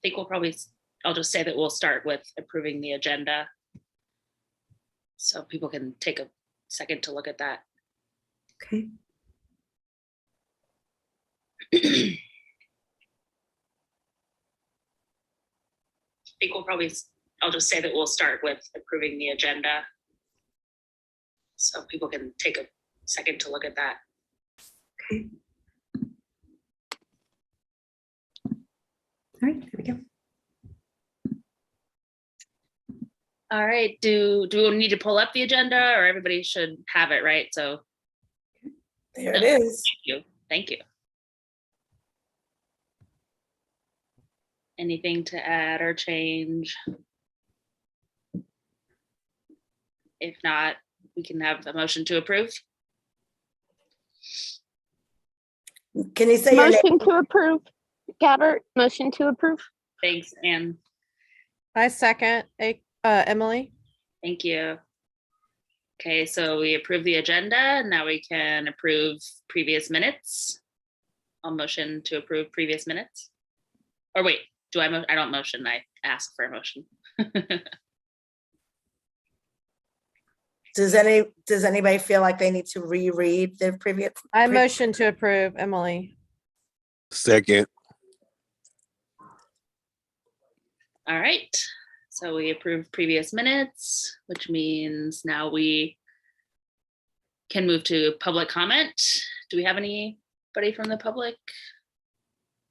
think we'll probably, I'll just say that we'll start with approving the agenda. So people can take a second to look at that. Okay. I think we'll probably, I'll just say that we'll start with approving the agenda. So people can take a second to look at that. Okay. All right, there we go. All right, do we need to pull up the agenda, or everybody should have it, right? So There it is. Thank you. Anything to add or change? If not, we can have a motion to approve. Can you say your name? Motion to approve. Gabbert, motion to approve. Thanks, Anne. I second, Emily. Thank you. Okay, so we approve the agenda. Now we can approve previous minutes. I'll motion to approve previous minutes. Or wait, I don't motion, I ask for a motion. Does anybody feel like they need to reread the previous? I motion to approve, Emily. Second. All right, so we approve previous minutes, which means now we can move to public comment. Do we have anybody from the public?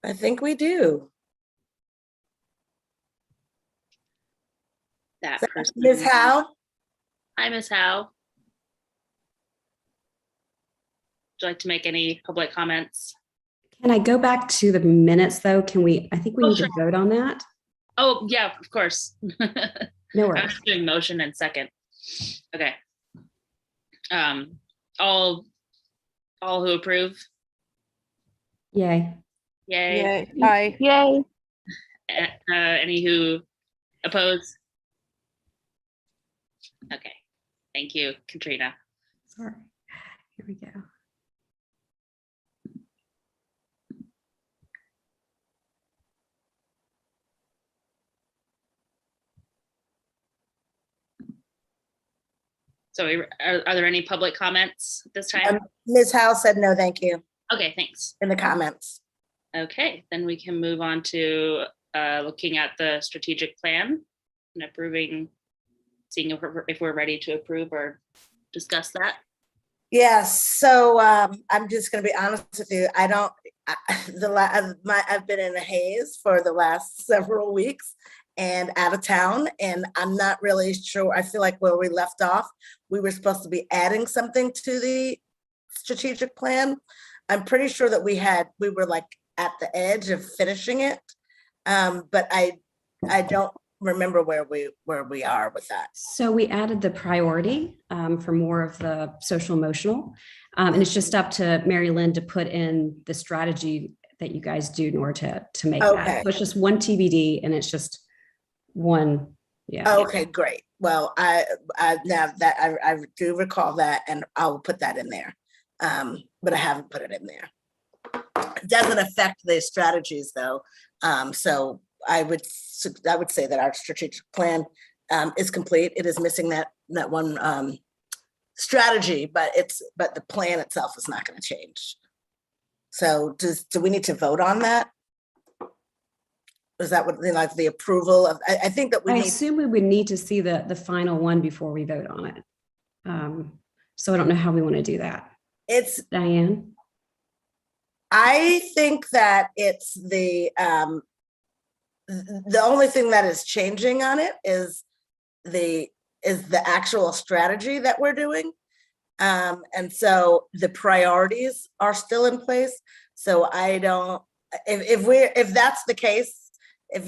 I think we do. That person. Ms. Howe? Hi, Ms. Howe. Would you like to make any public comments? Can I go back to the minutes though? I think we Oh, need sure. to vote on that. Oh, yeah, of course. No I worries. was doing motion and second. Okay. All who approve? Yay. Yay. Yay. Aye. Yay. Any who oppose? Okay, thank you, Katrina. Sorry. Here we go. So are there any public comments this time? Ms. Howe said no, thank you, Okay, thanks. in the comments. Okay, then we can move on to looking at the strategic plan and approving, seeing if we're ready to approve or discuss that. Yes, so I'm just gonna be honest with you. I've been in a haze for the last several weeks and out of town, and I'm not really sure. I feel like where we left off, we were supposed to be adding something to the strategic plan. I'm pretty sure that we were like at the edge of finishing it. But I don't remember where we are with that. So we added the priority for more of the social emotional. And it's just up to Mary Lynn to put in the strategy that you guys do in order to make Okay. that. So it's just one TBD and it's just one. Yeah. Okay, great. Well, I now that I do recall that, and I will put that in there. But I haven't put it in there. It doesn't affect the strategies though. So I would say that our strategic plan is complete. It is missing that one strategy, but the plan itself is not going to change. So do we need to vote on that? Is that what like the approval of? I think that we I need. assume we would need to see the final one before we vote on it. So I don't know how we want to do that. It's. Diane? I think that it's the only thing that is changing on it is the actual strategy that we're doing. And so the priorities are still in place. So I don't, if that's the case, if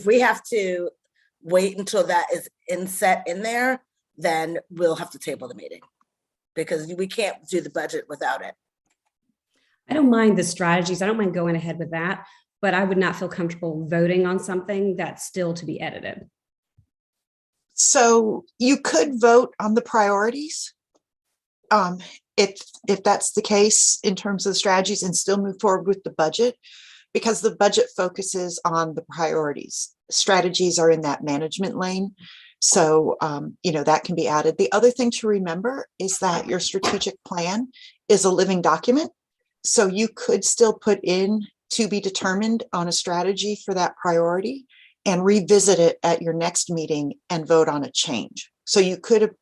we have to wait until that is set in there, then we'll have to table the meeting because we can't do the budget without it. I don't mind the strategies. I don't mind going ahead with that, but I would not feel comfortable voting on something that's still to be edited. So you could vote on the priorities if that's the case in terms of strategies and still move forward with the budget. because the budget focuses on the priorities. Strategies are in that management lane. So, that can be added. The other thing to remember is that your strategic plan is a living document. So you could still put in to be determined on a strategy for that priority and revisit it at your next meeting and vote on a change. So you could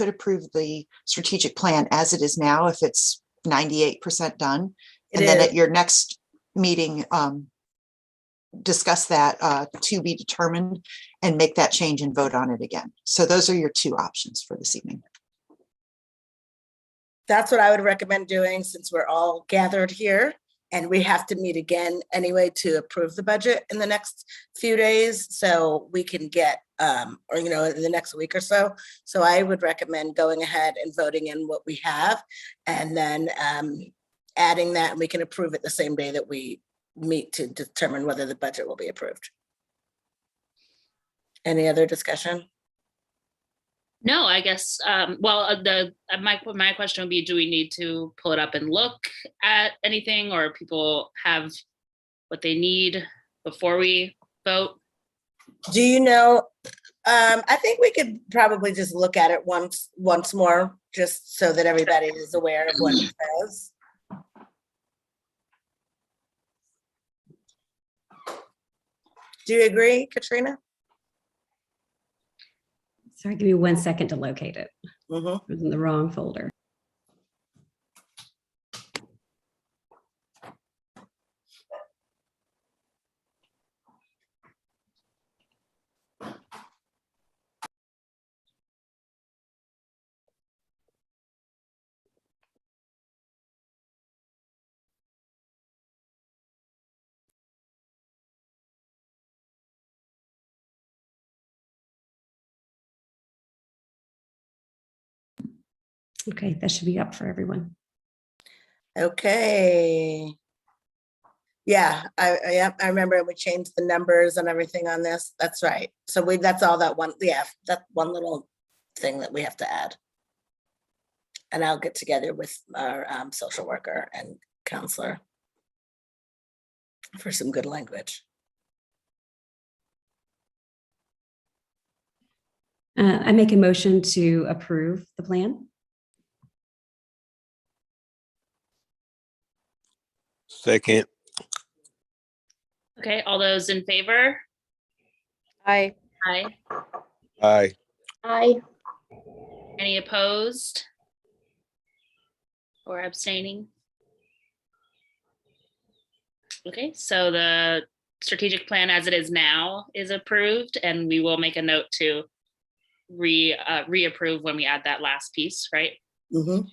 approve the strategic plan as it is now if it's 98% done. And then at your next meeting, discuss that to be determined and make that change and vote on it again. So those are your two options for this evening. That's what I would recommend doing since we're all gathered here and we have to meet again anyway to approve the budget in the next few days. So we can get, in the next week or so. So I would recommend going ahead and voting in what we have and then adding that, and we can approve it the same day that we meet to determine whether the budget will be approved. Any other discussion? No, I guess, my question would be, do we need to pull it up and look at anything, or people have what they need before we vote? Do you know, I think we could probably just look at it once more, just so that everybody is aware of what it says. Do you agree, Katrina? Sorry, give me 1 second to locate it. Mhm. It was in the wrong folder. Okay, that should be up for everyone. Okay. Yeah, I remember we changed the numbers and everything on this. That's right. So that's all that one, that one little thing that we have to add. And I'll get together with our social worker and counselor for some good language. I make a motion to approve the plan. Second. Okay, all those in favor? Aye. Aye. Aye. Aye. Any opposed? Or abstaining? Okay, so the strategic plan as it is now is approved, and we will make a note to reapprove when we add that last piece, right? Mhm.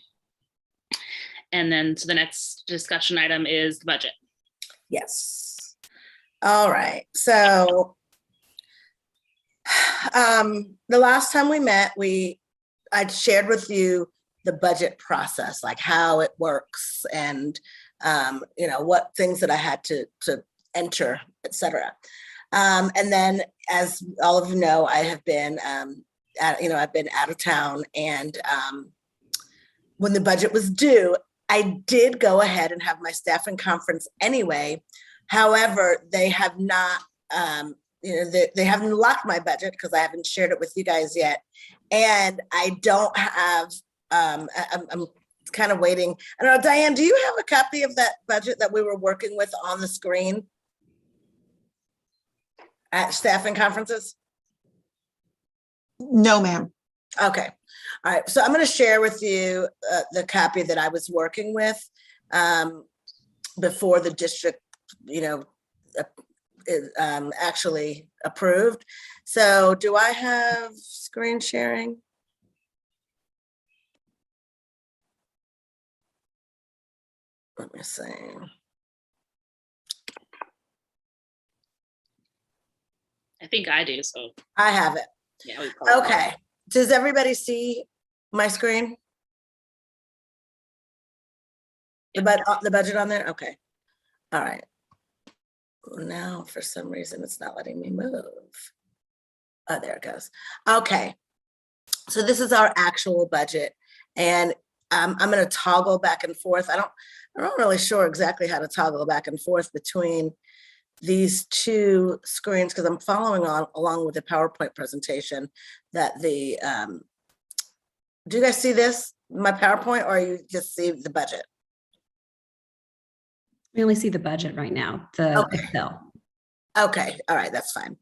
And then, so the next discussion item is the budget. Yes. All right, so the last time we met, I shared with you the budget process, like how it works and what things that I had to enter, etc. And then, as all of you know, I have been I've been out of town, and when the budget was due, I did go ahead and have my staffing conference anyway. However, they have not, they haven't locked my budget because I haven't shared it with you guys yet. And I don't have, I'm kind of waiting. I don't know, Diane, do you have a copy of that budget that we were working with on the screen at staffing conferences? No, ma'am. Okay. All right. So I'm going to share with you the copy that I was working with before the district, actually approved. So do I have screen sharing? Let me see. I think I do, so. I have it. Yeah. We probably- Okay. Does everybody see my screen? The budget on there? Okay. All right. Now, for some reason, it's not letting me move. Oh, there it goes. Okay. So this is our actual budget. And I'm gonna toggle back and forth. I'm not really sure exactly how to toggle back and forth between these two screens because I'm following on along with the PowerPoint presentation that do you guys see this, my PowerPoint, or you just see the budget? We only see the budget right now, the Okay. Excel. Okay, all right, that's fine.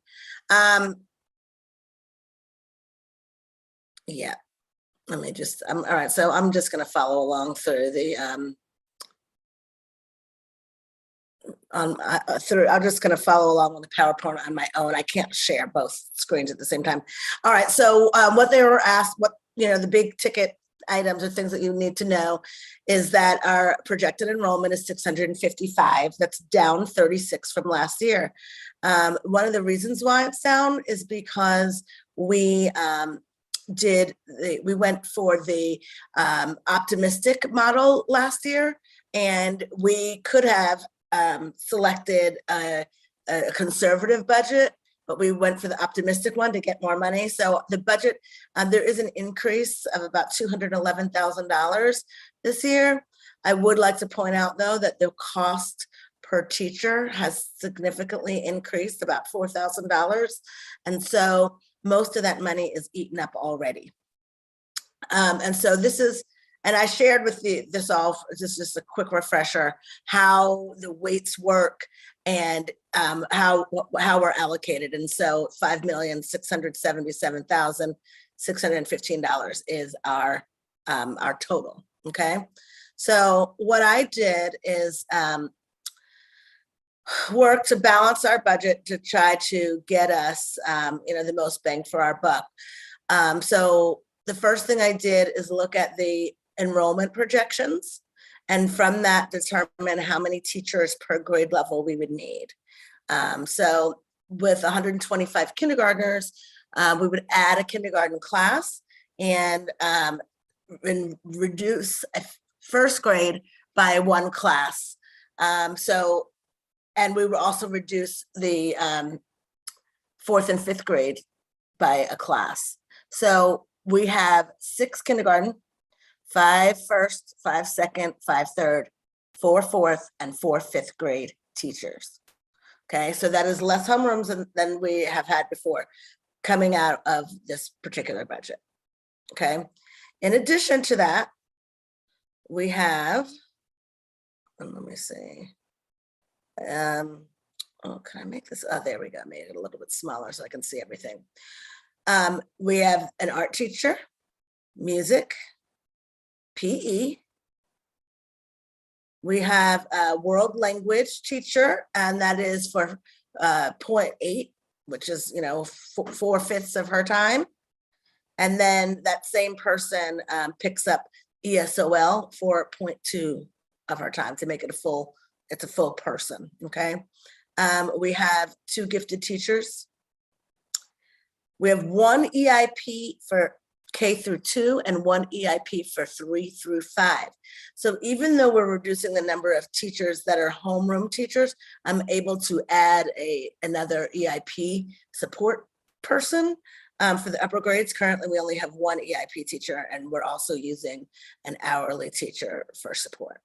Yeah, let me just, all right, so I'm just gonna follow along through the, I'm just gonna follow along with the PowerPoint on my own. I can't share both screens at the same time. All right, so what they were asked, the big ticket items or things that you need to know is that our projected enrollment is 655. That's down 36 from last year. One of the reasons why it's down is because we went for the optimistic model last year, and we could have selected a conservative budget, but we went for the optimistic one to get more money. So the budget, there is an increase of about $211,000 this year. I would like to point out though that the cost per teacher has significantly increased, about $4,000. And so most of that money is eaten up already. And so this is, and I shared with this is just a quick refresher, how the weights work and how we're allocated. And so $5,677,615 is our total, okay? So what I did is work to balance our budget to try to get us the most bang for our buck. So the first thing I did is look at the enrollment projections, and from that determine how many teachers per grade level we would need. So with 125 kindergartners, we would add a kindergarten class and reduce first grade by one class. And we would also reduce the 4th and 5th grade by a class. So we have 6 kindergarten, 5 first, 5 second, 5 third, 4 4th, and 4 5th grade teachers. Okay, so that is less homerooms than we have had before coming out of this particular budget. Okay, in addition to that, we have, let me see. Oh, can I make this? Oh, there we go. I made it a little bit smaller so I can see everything. We have an art teacher, music, PE. We have a world language teacher, and that is for 0.8, which is 4/5 of her time. And then that same person picks up ESOL for 0.2 of her time to make it it's a full person, okay? We have 2 gifted teachers. We have 1 EIP for K through 2 and 1 EIP for 3 through 5. So even though we're reducing the number of teachers that are homeroom teachers, I'm able to add another EIP support person for the upper grades. Currently, we only have 1 EIP teacher, and we're also using an hourly teacher for support.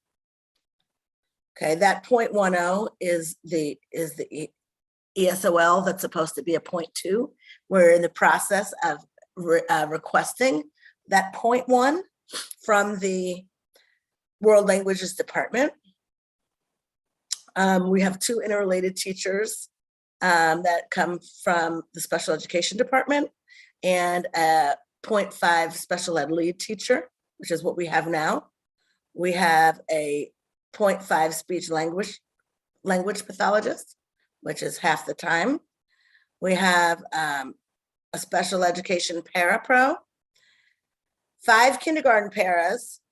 Okay, that 0.10 is the ESOL that's supposed to be a 0.2. We're in the process of requesting that 0.1 from the World Languages Department. We have 2 interrelated teachers that come from the Special Education Department, and a 0.5 special ed lead teacher, which is what we have now. We have a 0.5 speech language pathologist, which is half the time. We have a special education parapro, 5 kindergarten paras,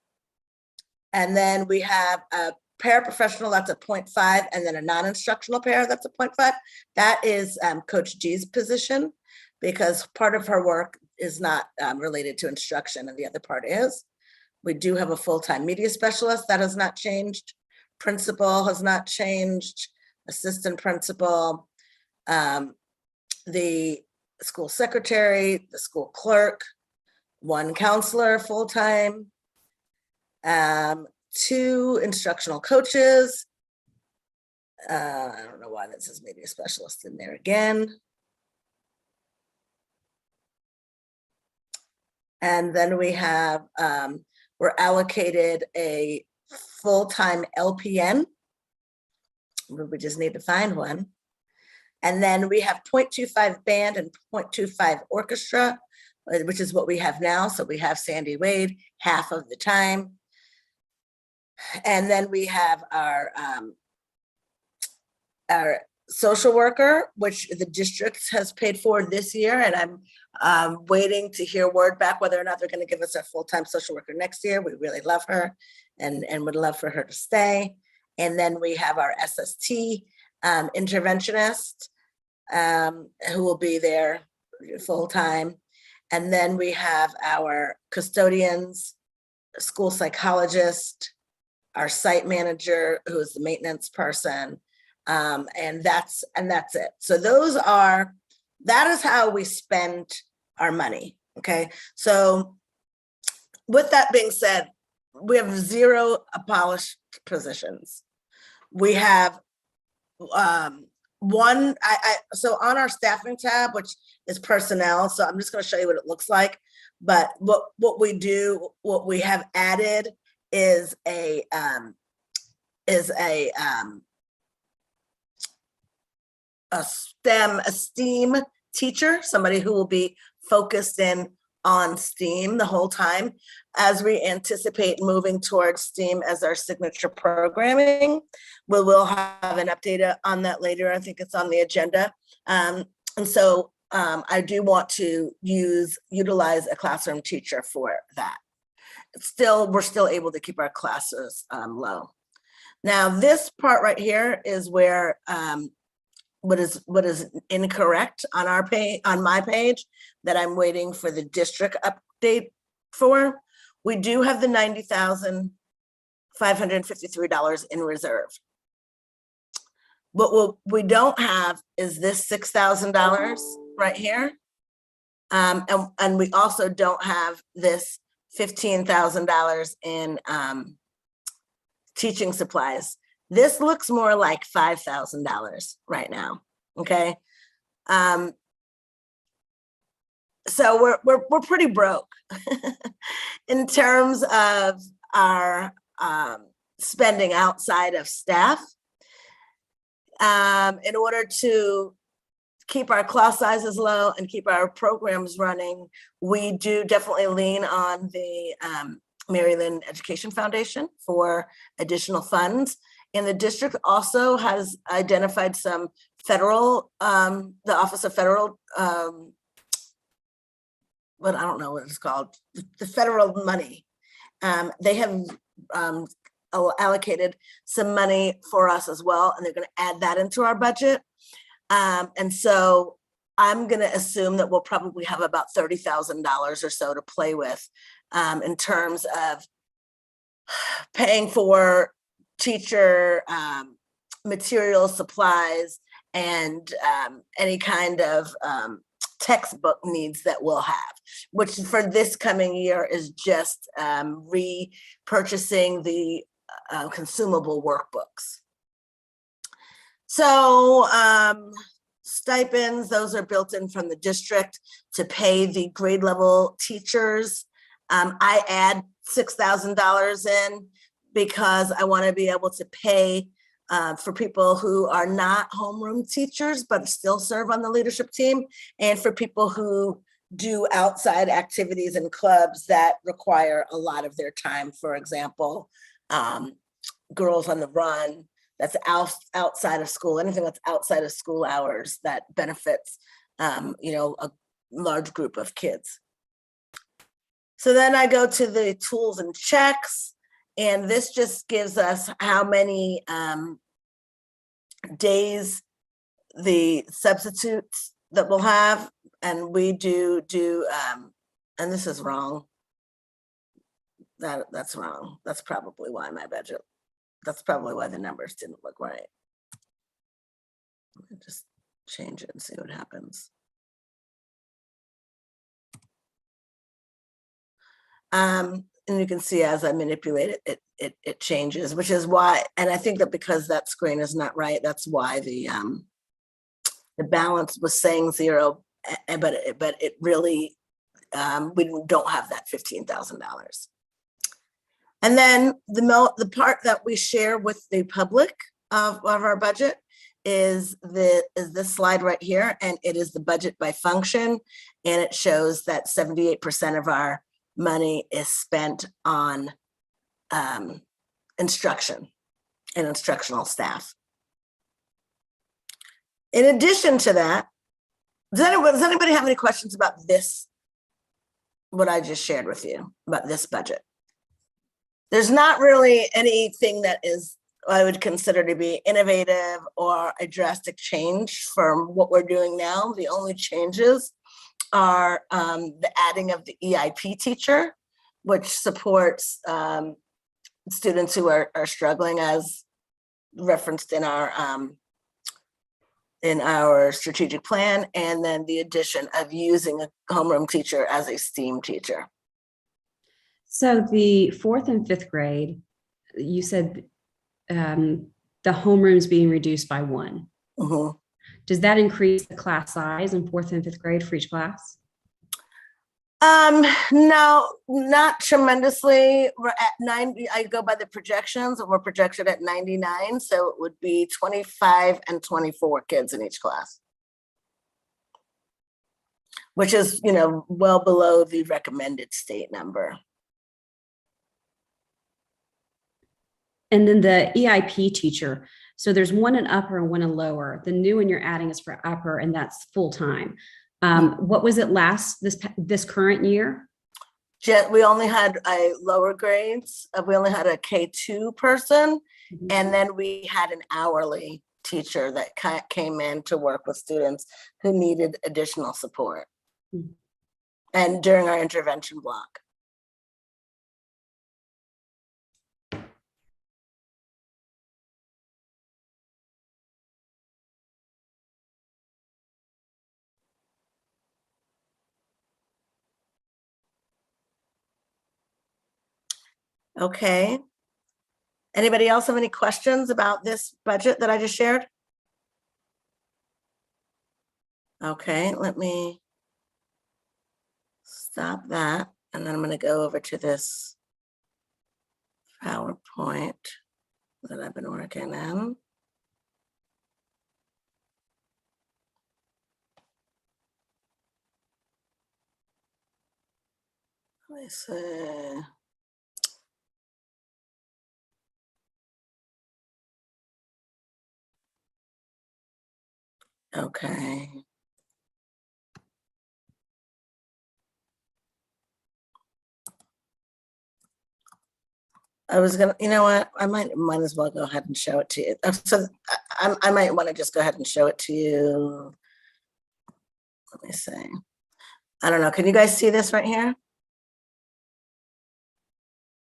and then we have a paraprofessional that's a 0.5, and then a non-instructional para that's a 0.5. That is Coach G's position, because part of her work is not related to instruction and the other part is. We do have a full-time media specialist. That has not changed. Principal has not changed. Assistant principal, the school secretary, the school clerk, 1 counselor full-time, 2 instructional coaches. I don't know why that says media specialist in there again. And then we have, we're allocated a full-time LPN. We just need to find one. And then we have 0.25 band and 0.25 orchestra, which is what we have now. So we have Sandy Wade half of the time. And then we have our social worker, which the district has paid for this year. And I'm waiting to hear word back whether or not they're going to give us a full-time social worker next year. We really love her and would love for her to stay. And then we have our SST interventionist who will be there full-time. And then we have our custodians, school psychologist, our site manager, who is the maintenance person. And that's it. So that is how we spend our money. Okay. So with that being said, we have 0 abolished positions. We have one, so on our staffing tab, which is personnel. So I'm just going to show you what it looks like. But what we have added is a STEAM teacher, somebody who will be focused in on STEAM the whole time, as we anticipate moving towards STEAM as our signature programming. We will have an update on that later. I think it's on the agenda. And so I do want to utilize a classroom teacher for that. We're still able to keep our classes low. Now, this part right here is where what is incorrect on our page, on my page, that I'm waiting for the district update for. We do have the $90,553 in reserve. What we don't have is this $6,000 right here. And we also don't have this $15,000 in teaching supplies. This looks more like $5,000 right now, okay? So we're pretty broke in terms of our spending outside of staff. In order to keep our class sizes low and keep our programs running, we do definitely lean on the Maryland Education Foundation for additional funds. And the district also has identified some federal, the Office of Federal, but I don't know what it's called, the federal money. They have allocated some money for us as well, and they're going to add that into our budget. And so I'm going to assume that we'll probably have about $30,000 or so to play with in terms of paying for teacher materials, supplies, and any kind of textbook needs that we'll have, which for this coming year is just repurchasing the consumable workbooks. So stipends, those are built in from the district to pay the grade level teachers. I add $6,000 in because I want to be able to pay for people who are not homeroom teachers, but still serve on the leadership team, and for people who do outside activities and clubs that require a lot of their time. For example, Girls on the Run, that's outside of school, anything that's outside of school hours that benefits, you know, a large group of kids. So then I go to the tools and checks, and this just gives us how many days the substitutes that we'll have. And we do, and this is wrong. That's wrong. That's probably why my budget, that's probably why the numbers didn't look right. Let me just change it and see what happens. and you can see as I manipulate it, it changes, which is why, and I think that because that screen is not right, that's why the balance was saying 0, but it really, we don't have that $15,000. And then the part that we share with the public of our budget is this slide right here, and it is the budget by function, and it shows that 78% of our money is spent on instruction and instructional staff. In addition to that, does anybody have any questions about this, what I just shared with you about this budget? There's not really anything that is, I would consider to be innovative or a drastic change from what we're doing now. The only changes are the adding of the EIP teacher, which supports students who are struggling, as referenced in our strategic plan, and then the addition of using a homeroom teacher as a STEAM teacher. So the 4th and 5th grade, you said the homerooms being reduced by 1. Mhm. Does that increase the class size in 4th and 5th grade for each class? No, not tremendously. We're at 90. I go by the projections, and we're projected at 99. So it would be 25 and 24 kids in each class, which is, well below the recommended state number. And then the EIP teacher. So there's one in upper and one in lower. The new one you're adding is for upper, and that's full time. What was it this current year? We only had a lower grades. We only had a K2 person, and then we had an hourly teacher that came in to work with students who needed additional support, and during our intervention block. Okay. Anybody else have any questions about this budget that I just shared? Okay, let me stop that. And then I'm going to go over to this PowerPoint that I've been working on. Let me see. Okay. I was gonna, you know what? I might as well go ahead and show it to you. So I might want to just go ahead and show it to you. Let me see. I don't know. Can you guys see this right here?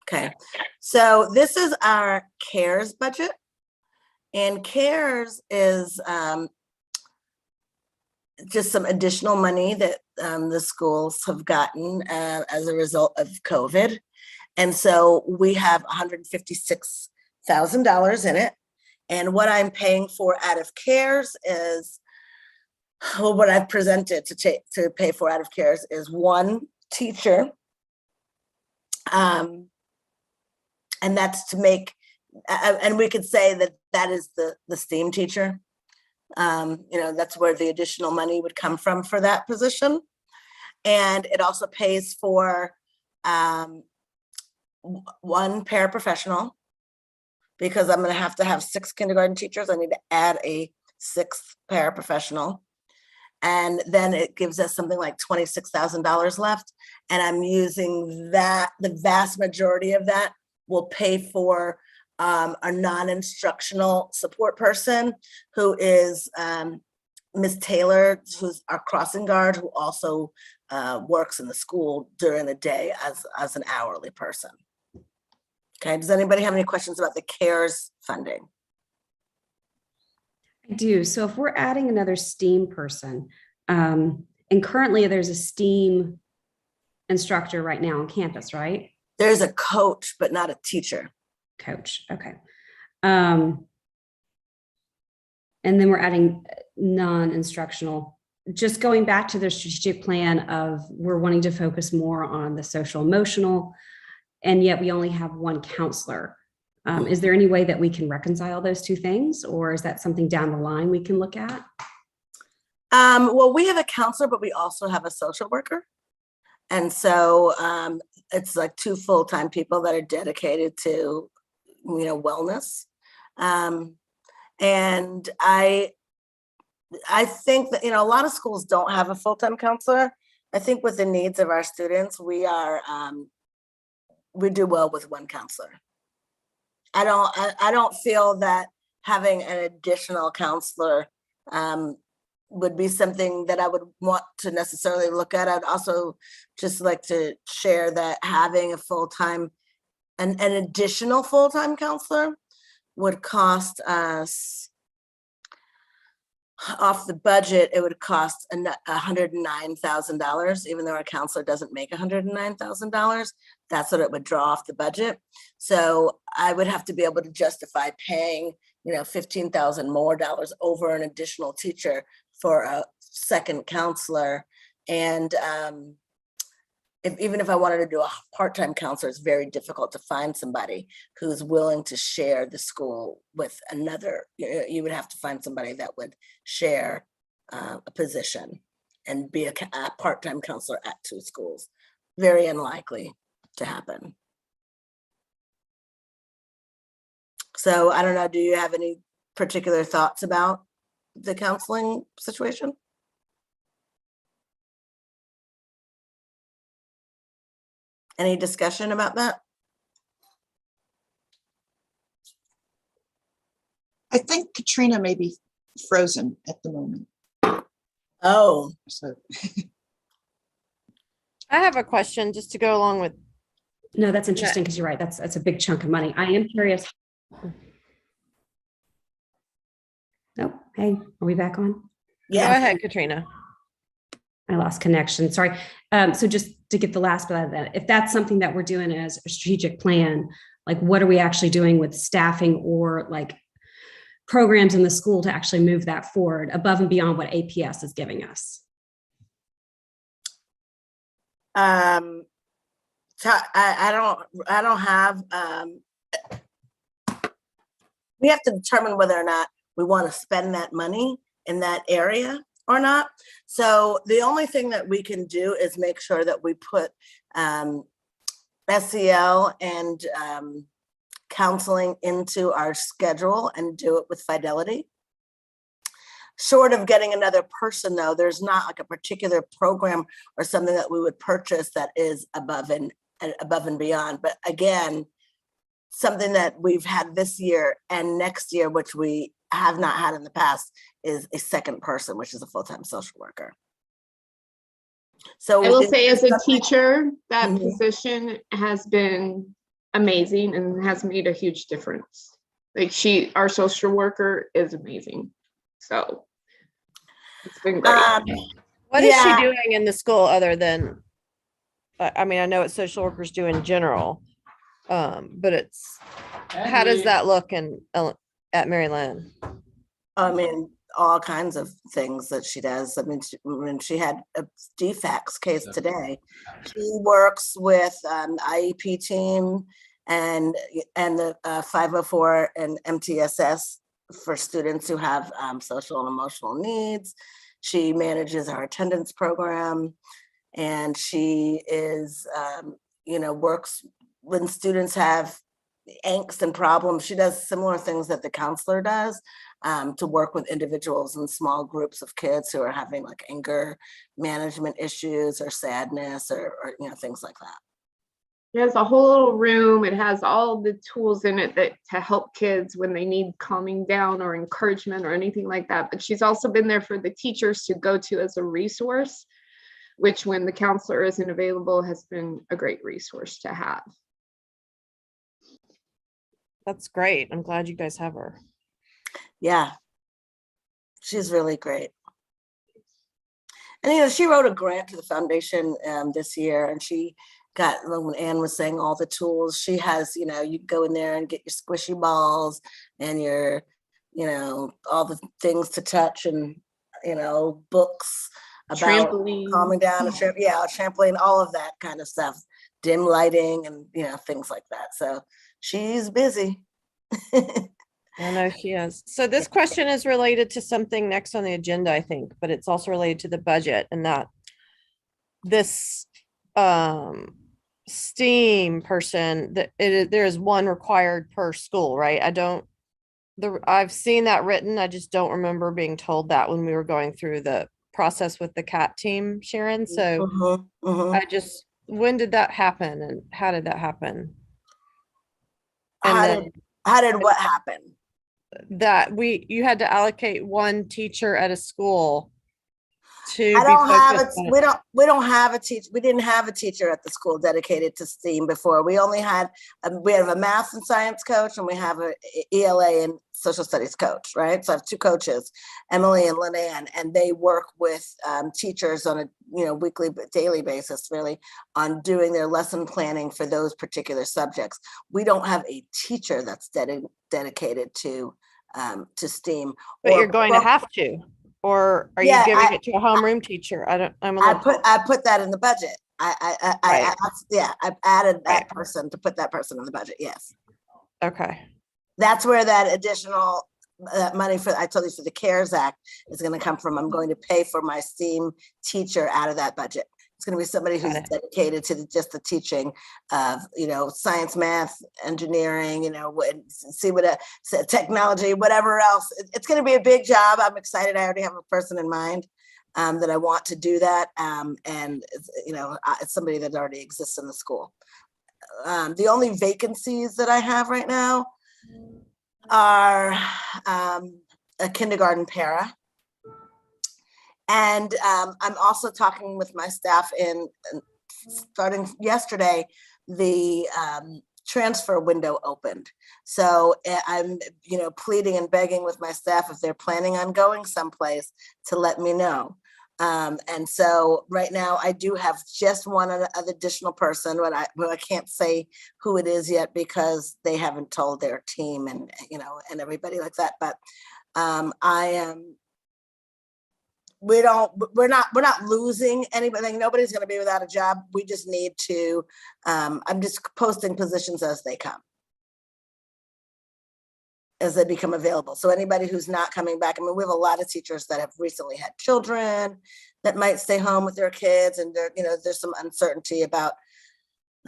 Okay. So this is our CARES budget, and CARES is just some additional money that the schools have gotten as a result of COVID. And so we have $156,000 in it. And what I'm paying for out of CARES is, well, what I've presented to pay for out of CARES is 1 teacher. And that's to make, and we could say that is the STEAM teacher. That's where the additional money would come from for that position. And it also pays for 1 paraprofessional, because I'm going to have 6 kindergarten teachers. I need to add a 6th paraprofessional. And then it gives us something like $26,000 left. And I'm using that, the vast majority of that will pay for a non-instructional support person, who is Ms. Taylor, who's our crossing guard, who also works in the school during the day as an hourly person. Okay, does anybody have any questions about the CARES funding? I do. So if we're adding another STEAM person, and currently there's a STEAM instructor right now on campus, right? There's a coach, but not a teacher. Coach, okay. And then we're adding non-instructional. Just going back to the strategic plan of we're wanting to focus more on the social emotional, and yet we only have one counselor. Is there any way that we can reconcile those two things, or is that something down the line we can look at? Well, we have a counselor, but we also have a social worker. And so it's like 2 full-time people that are dedicated to, wellness. And I think that, a lot of schools don't have a full-time counselor. I think with the needs of our students, we do well with one counselor. I don't feel that having an additional counselor would be something that I would want to necessarily look at. I'd also just like to share that having an additional full-time counselor would cost us, off the budget, it would cost $109,000, even though our counselor doesn't make $109,000. That's what it would draw off the budget. So I would have to be able to justify paying, $15,000 more over an additional teacher for a second counselor. And even if I wanted to do a part-time counselor, it's very difficult to find somebody who's willing to share the school with another. You would have to find somebody that would share a position and be a part-time counselor at 2 schools. Very unlikely to happen. So I don't know, do you have any particular thoughts about the counseling situation? Any discussion about that? I think Katrina may be frozen at the moment. Oh, So I have a question just to go along with, No, that's interesting because you're right. That's a big chunk of money. I am curious. Oh, hey, are we back on? go yeah. ahead, Katrina. I lost connection. Sorry. So just to get the last bit of that, if that's something that we're doing as a strategic plan, like what are we actually doing with staffing or like programs in the school to actually move that forward above and beyond what APS is giving us? So I don't have, we have to determine whether or not we want to spend that money in that area or not. So the only thing that we can do is make sure that we put SEL and counseling into our schedule and do it with fidelity. Short of getting another person though, there's not like a particular program or something that we would purchase that is above and beyond. But again, something that we've had this year and next year, which we have not had in the past, is a second person, which is a full-time social worker. So I will it's say as a something- teacher, that Mhm. position has been amazing and has made a huge difference. Like our social worker is amazing. So it's been great. What is Yeah. she doing in the school other than, I mean, I know what social workers do in general, but how does that look at Mary Lynn? I mean, all kinds of things that she does. I mean, when she had a DFACS case today, she works with IEP team and the 504 and MTSS for students who have social and emotional needs. She manages our attendance program, and she is, works when students have angst and problems. She does similar things that the counselor does, to work with individuals in small groups of kids who are having like anger management issues or sadness or things like that. It has a whole little room. It has all the tools in it to help kids when they need calming down or encouragement or anything like that. But she's also been there for the teachers to go to as a resource, which when the counselor isn't available has been a great resource to have. That's great. I'm glad you guys have her. Yeah, she's really great. And she wrote a grant to the foundation this year, and she got, when Anne was saying all the tools, she has, you go in there and get your squishy balls and your, all the things to touch and, books about Trampoline. calming down, a trampoline, all of that kind of stuff, dim lighting and, things like that. So she's busy. I know she is. So this question is related to something next on the agenda, I think, but it's also related to the budget and that this STEAM person that there is one required per school, right? I've seen that written. I just don't remember being told that when we were going through the process with the CAT team, Sharon. So Mhm, mhm. when did that happen and how did that happen? How And did what happen? that you had to allocate one teacher at a school to I be don't have it. focused on. We don't have a teacher. We didn't have a teacher at the school dedicated to STEAM before. We only had, we have a math and science coach and we have a ELA and social studies coach, right? So I have two coaches, Emily and Lynanne, and they work with teachers on a weekly, daily basis, really, on doing their lesson planning for those particular subjects. We don't have a teacher that's dedicated to STEAM. But you're going to have to, or are you Yeah, giving it to a homeroom teacher? I'm a little. I put that in the budget. I added that Right. person to put that person in the budget. Yes, Okay. that's where that additional money I told you for the CARES Act is going to come from. I'm going to pay for my STEAM teacher out of that budget. It's going to be somebody who's Got it. dedicated to just the teaching of, science, math, engineering, see what technology, whatever else. It's going to be a big job. I'm excited. I already have a person in mind that I want to do that. And it's somebody that already exists in the school. The only vacancies that I have right now are a kindergarten para. And I'm also talking with my staff starting yesterday, the transfer window opened. So I'm, pleading and begging with my staff if they're planning on going someplace to let me know. And so right now I do have just one other additional person, but I can't say who it is yet because they haven't told their team and, and everybody like that. But I am, we're not losing anybody. Nobody's going to be without a job. We just need to, I'm just posting positions as they come, as they become available. So anybody who's not coming back, I mean, we have a lot of teachers that have recently had children that might stay home with their kids, and there's some uncertainty about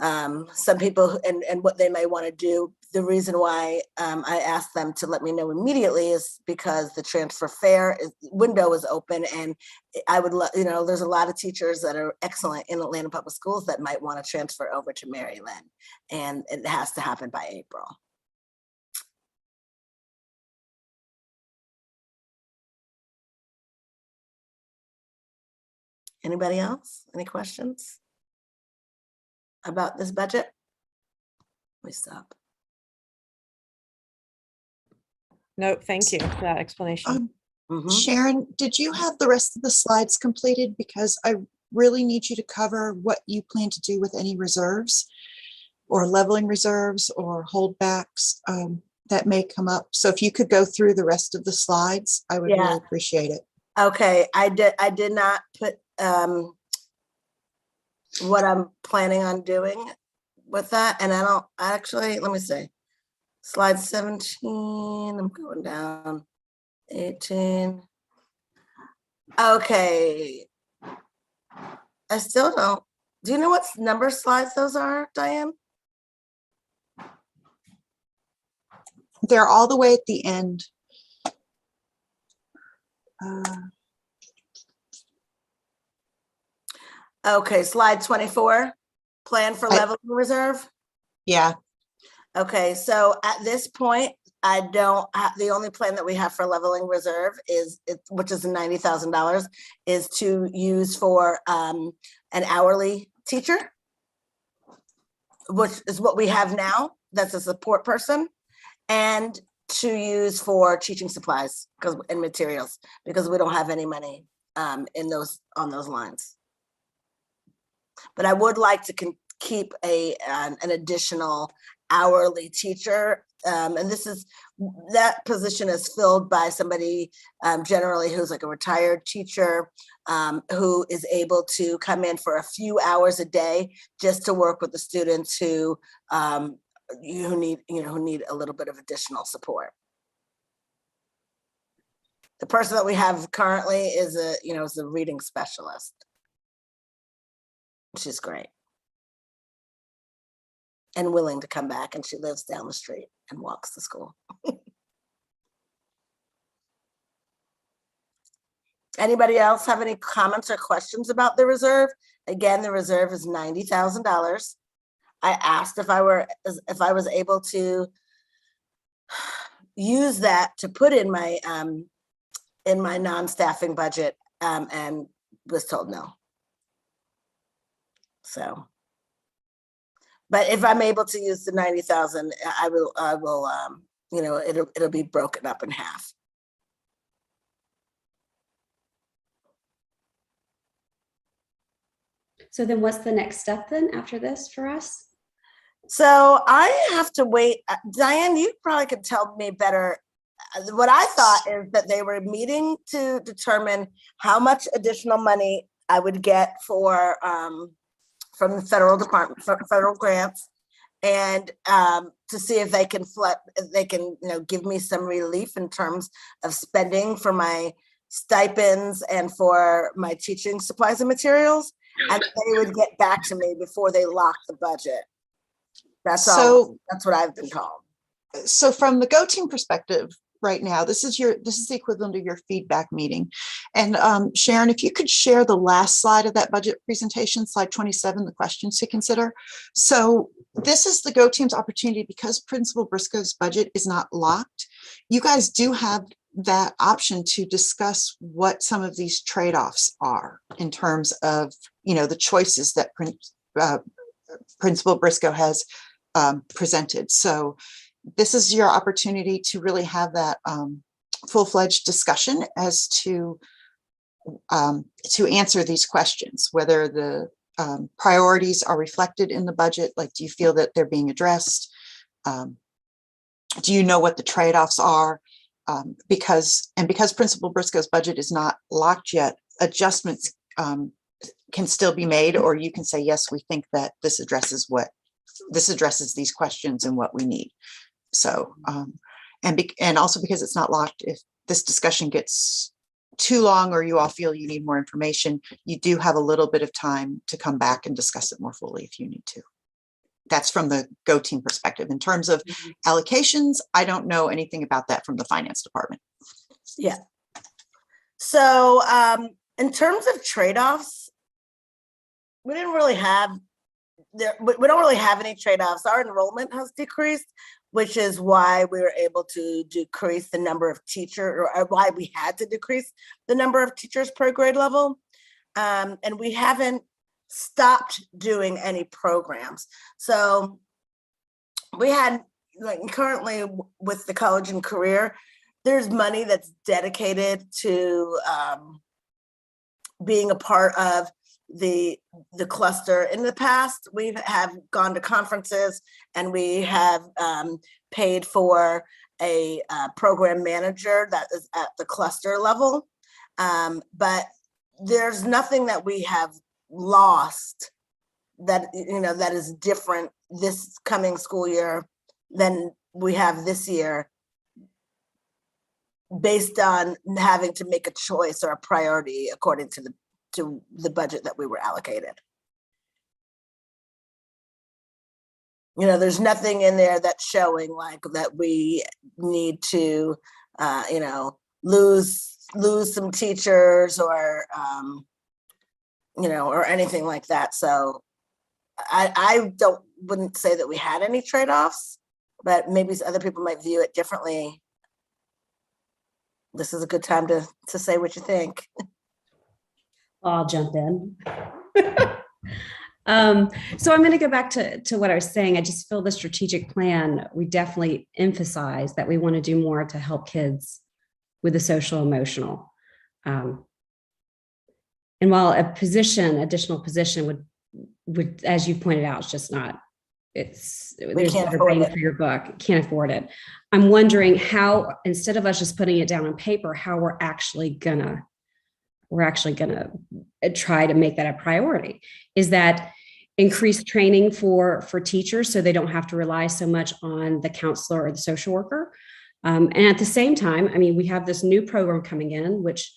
some people and what they may want to do. The reason why I asked them to let me know immediately is because the transfer window is open, and I would there's a lot of teachers that are excellent in Atlanta Public Schools that might want to transfer over to Maryland, and it has to happen by April. Anybody else? Any questions about this budget? Let me stop. Nope. Thank you for that explanation. Sharon, did you have the rest of the slides completed? Because I really need you to cover what you plan to do with any reserves or leveling reserves or holdbacks that may come up. So if you could go through the rest of the slides, I would really appreciate it. Okay, I did not put what I'm planning on doing with that. And I don't actually, let me see. Slide 17, I'm going down. 18. Okay. I still don't. Do you know what number slides those are, Diane? They're all the way at the end. Okay, slide 24, plan for leveling reserve. Yeah. Okay, so at this point, I don't have, the only plan that we have for leveling reserve is, which is $90,000, is to use for an hourly teacher, which is what we have now. That's a support person, and to use for teaching supplies and materials, because we don't have any money on those lines. But I would like to keep an additional hourly teacher. And that position is filled by somebody generally who's like a retired teacher who is able to come in for a few hours a day just to work with the students who need a little bit of additional support. The person that we have currently is a reading specialist. She's great and willing to come back, and she lives down the street and walks to school. Anybody else have any comments or questions about the reserve? Again, the reserve is $90,000. I asked if I was able to use that to put in my non-staffing budget, and was told no. So, but if I'm able to use the 90,000, I will, it'll be broken up in half. So then what's the next step then after this for us? So I have to wait. Diane, you probably could tell me better. What I thought is that they were meeting to determine how much additional money I would get from the federal department, federal grants, and to see if they can give me some relief in terms of spending for my stipends and for my teaching supplies and materials, and they would get back to me before they lock the budget. That's all. That's what I've been told. So from the Go Team perspective, right now, this is the equivalent of your feedback meeting. And Sharon, if you could share the last slide of that budget presentation, slide 27, the questions to consider. So this is the Go Team's opportunity, because Principal Briscoe's budget is not locked. You guys do have that option to discuss what some of these trade-offs are in terms of, the choices that Principal Briscoe has presented. So this is your opportunity to really have that full-fledged discussion as to answer these questions, whether the priorities are reflected in the budget. Like, do you feel that they're being addressed? Do you know what the trade-offs are? Because Principal Briscoe's budget is not locked yet, adjustments can still be made, or you can say, yes, we think that this addresses these questions and what we need. So, and also because it's not locked, if this discussion gets too long or you all feel you need more information, you do have a little bit of time to come back and discuss it more fully if you need to. That's from the Go Team perspective. In terms of allocations, I don't know anything about that from the finance department. Yeah. So in terms of trade-offs, we don't really have any trade-offs. Our enrollment has decreased, which is why we were able to decrease the number of teachers, or why we had to decrease the number of teachers per grade level. And we haven't stopped doing any programs. So we had, currently with the college and career, there's money that's dedicated to being a part of the cluster. In the past, we have gone to conferences and we have paid for a program manager that is at the cluster level. But there's nothing that we have lost that that is different this coming school year than we have this year, based on having to make a choice or a priority according to the budget that we were allocated. There's nothing in there that's showing like that we need to lose some teachers or or anything like that. So I wouldn't say that we had any trade-offs, but maybe other people might view it differently. This is a good time to say what you think. I'll jump in. So I'm going to go back to what I was saying. I just feel the strategic plan, we definitely emphasize that we want to do more to help kids with the social emotional. And while additional position would would, as you pointed out, it's just not, there's can't better afford bang it. for your buck. Can't afford it. I'm wondering how, instead of us just putting it down on paper, how we're actually gonna try to make that a priority. Is that increased training for teachers so they don't have to rely so much on the counselor or the social worker? And at the same time, I mean, we have this new program coming in, which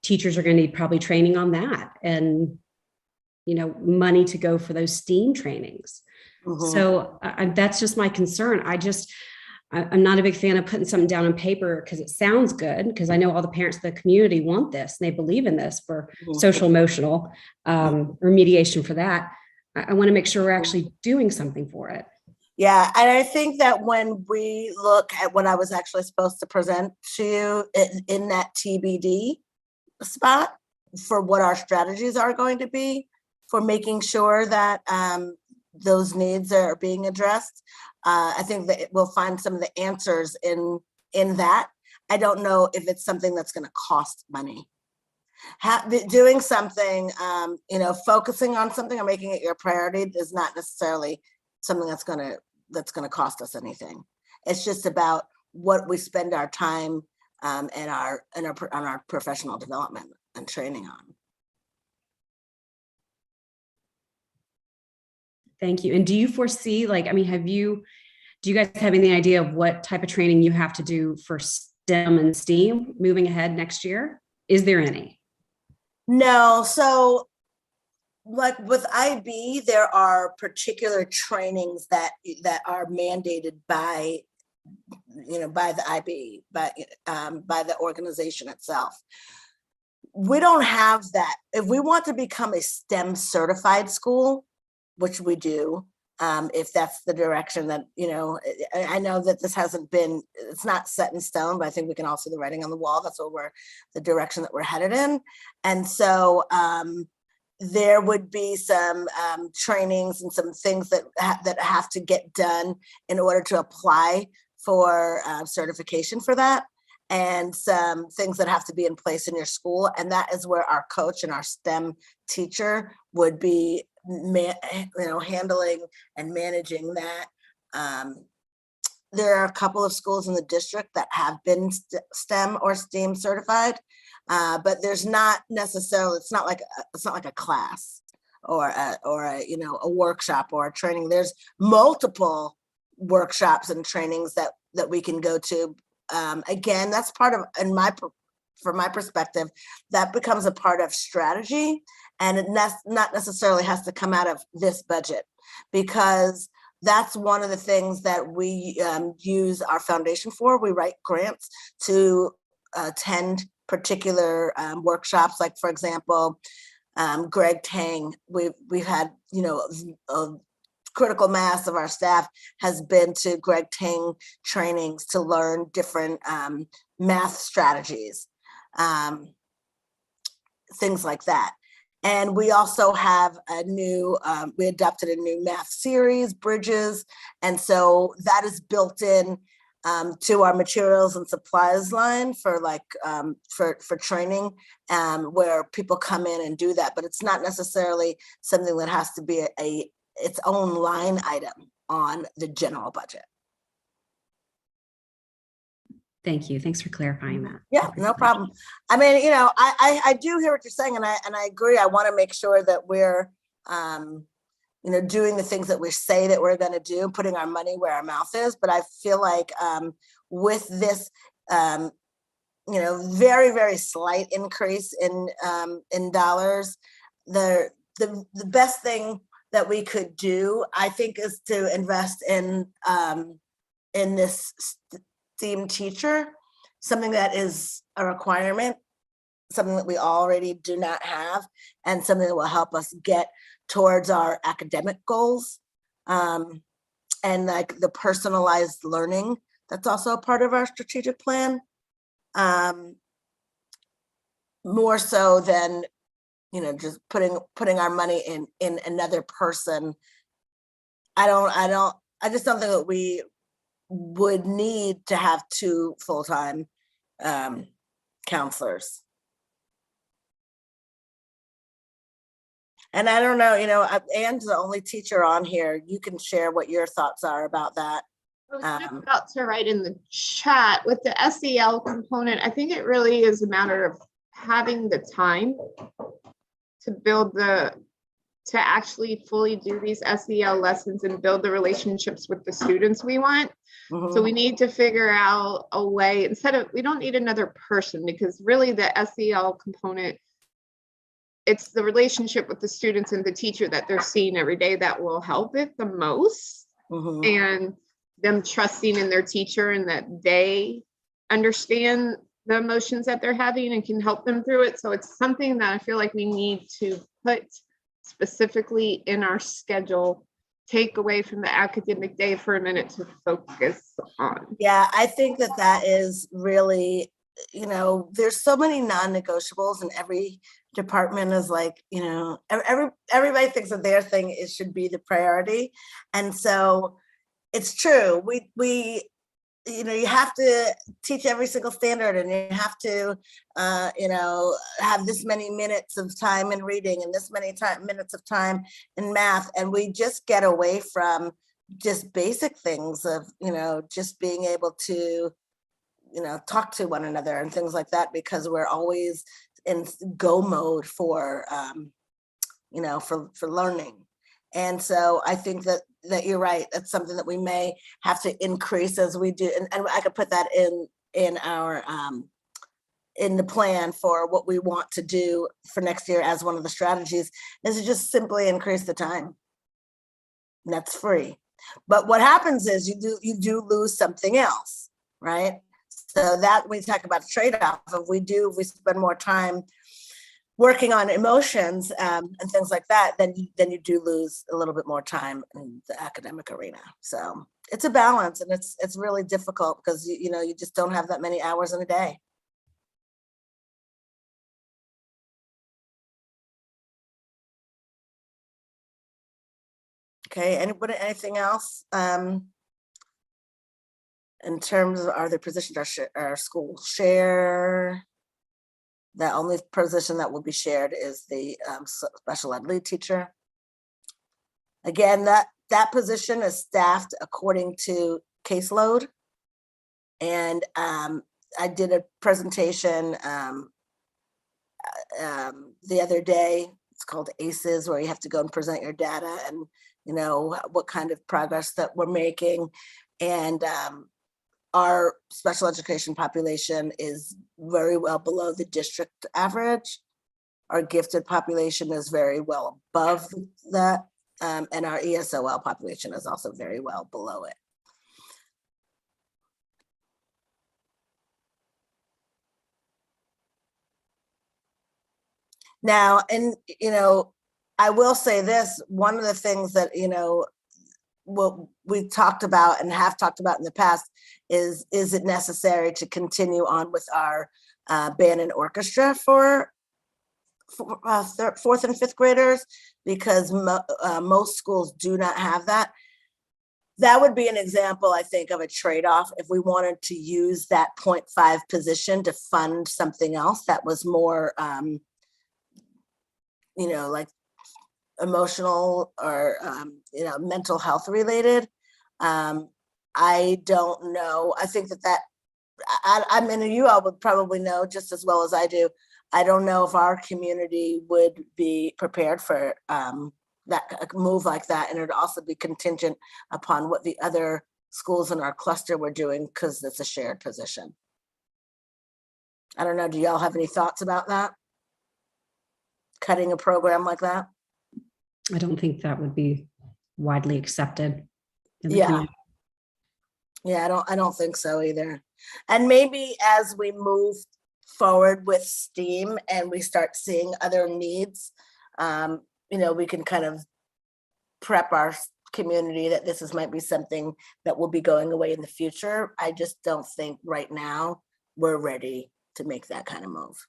teachers are going to need probably training on that, and money to go for those STEAM trainings. Mhm. So that's just my concern. I'm not a big fan of putting something down on paper because it sounds good, because I know all the parents of the community want this and they believe in this for Mhm. social emotional remediation for that. I want to make sure we're actually doing something for it. Yeah, and I think that when we look at what I was actually supposed to present to you in that TBD spot for what our strategies are going to be for making sure that those needs are being addressed, I think that we'll find some of the answers in that. I don't know if it's something that's going to cost money. Doing something, focusing on something or making it your priority is not necessarily something that's going to cost us anything. It's just about what we spend our time and on our professional development and training on. Thank you. And do you foresee, do you guys have any idea of what type of training you have to do for STEM and STEAM moving ahead next year? Is there any? No, so like with IB, there are particular trainings that are mandated by the IB, by the organization itself. We don't have that. If we want to become a STEM certified school, which we do, if that's the direction that, I know that this it's not set in stone, but I think we can all see the writing on the wall. That's the direction that we're headed in. And so there would be some trainings and some things that have to get done in order to apply for certification for that, and some things that have to be in place in your school. And that is where our coach and our STEM teacher would be handling and managing that. There are a couple of schools in the district that have been STEM or STEAM certified, but there's not necessarily, it's not like a class or a workshop or a training. There's multiple workshops and trainings that we can go to. Again, that's part of, from my perspective, that becomes a part of strategy, and it not necessarily has to come out of this budget, because that's one of the things that we use our foundation for. We write grants to attend particular workshops. Like, for example, Greg Tang, we've had, a critical mass of our staff has been to Greg Tang trainings to learn different math strategies, things like that. And we also have we adopted a new math series, Bridges. And so that is built in to our materials and supplies line for for training, where people come in and do that. But it's not necessarily something that has to be its own line item on the general budget. Thank you. Thanks for clarifying that. Yeah, no problem. I mean, I do hear what you're saying, and I agree. I want to make sure that we're, doing the things that we say that we're going to do, putting our money where our mouth is. But I feel like with this, very, very slight increase in dollars, the best thing that we could do, I think, is to invest in this STEAM teacher, something that is a requirement, something that we already do not have, and something that will help us get towards our academic goals. And like the personalized learning, that's also a part of our strategic plan. More so than, just putting our money in another person. I just don't think that we would need to have 2 full-time counselors. And I don't know, Anne's the only teacher on here. You can share what your thoughts are about that. I was just about to write in the chat with the SEL component. I think it really is a matter of having the time to to actually fully do these SEL lessons and build the relationships with the students we want. So we need to figure out a way, we don't need another person, because really the SEL component, it's the relationship with the students and the teacher that they're seeing every day that will help it the most. And them trusting in their teacher and that they understand the emotions that they're having and can help them through it. So it's something that I feel like we need to put specifically in our schedule, take away from the academic day for a minute to focus on. Yeah, I think that is really, there's so many non-negotiables, and every department is like, everybody thinks that their thing should be the priority. And so it's true. You have to teach every single standard, and you have to, have this many minutes of time in reading and this many minutes of time in math. And we just get away from just basic things of, just being able to, talk to one another and things like that, because we're always in go mode for learning. And so I think that you're right. That's something that we may have to increase as we do. And I could put that in our in the plan for what we want to do for next year as one of the strategies, is to just simply increase the time. And that's free. But what happens is you do lose something else, right? So that we talk about trade-off, if we spend more time working on emotions and things like that, then you do lose a little bit more time in the academic arena. So it's a balance, and it's really difficult because you just don't have that many hours in a day. Okay, anybody, anything else? In terms of other positions, our school share. The only position that will be shared is the special ed lead teacher. Again, that position is staffed according to caseload. And I did a presentation the other day. It's called ACEs, where you have to go and present your data and what kind of progress that we're making. And our special education population is very well below the district average. Our gifted population is very well above that. And our ESOL population is also very well below it. Now, and I will say this, one of the things that, what we talked about and have talked about in the past is it necessary to continue on with our band and orchestra for fourth and fifth graders, because most schools do not have that. That would be an example, I think, of a trade-off if we wanted to use that 0.5 position to fund something else that was more, like emotional or mental health related. I don't know. I think that I mean, you all would probably know just as well as I do. I don't know if our community would be prepared for that move like that, and it would also be contingent upon what the other schools in our cluster were doing, because it's a shared position. I don't know. Do y'all have any thoughts about that? Cutting a program like that? I don't think that would be widely accepted. In the Yeah. community. Yeah, I don't think so either. And maybe as we move forward with STEAM and we start seeing other needs, we can kind of prep our community that this might be something that will be going away in the future. I just don't think right now we're ready to make that kind of move.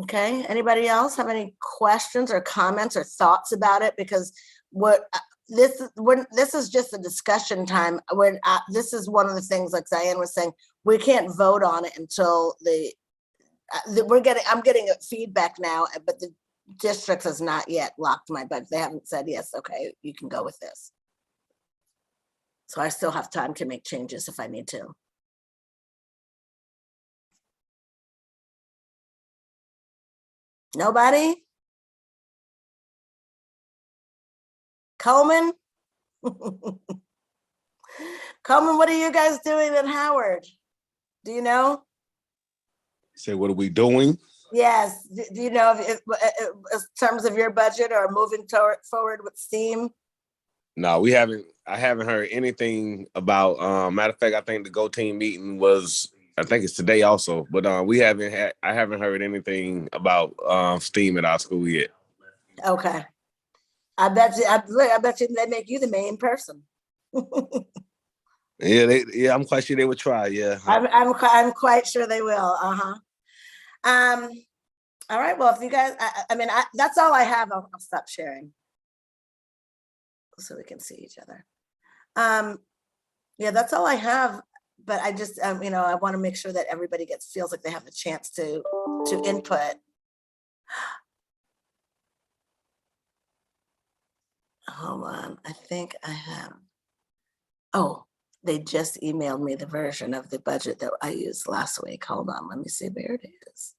Okay, anybody else have any questions or comments or thoughts about it? Because what this is just a discussion time. This is one of the things, like Diane was saying, we can't vote on it until I'm getting feedback now, but the district has not yet locked my budget. They haven't said, yes, okay, you can go with this. So I still have time to make changes if I need to. Nobody? Coleman? Coleman, what are you guys doing at Howard? Do you know? Say, what are we doing? Yes. Do you know if in terms of your budget or moving forward with STEAM? No, I haven't heard anything about, matter of fact, I think the Go Team meeting I think it's today also, but I haven't heard anything about STEAM at our school yet. Okay. I bet you they make you the main person. Yeah, I'm quite sure they would try. Yeah. I'm quite sure they will. All right. Well, if you guys, that's all I have. I'll stop sharing so we can see each other. Yeah, that's all I have. But I just, I want to make sure that everybody feels like they have the chance to input. Hold on, I think I have. Oh, they just emailed me the version of the budget that I used last week. Hold on, let me see where it is.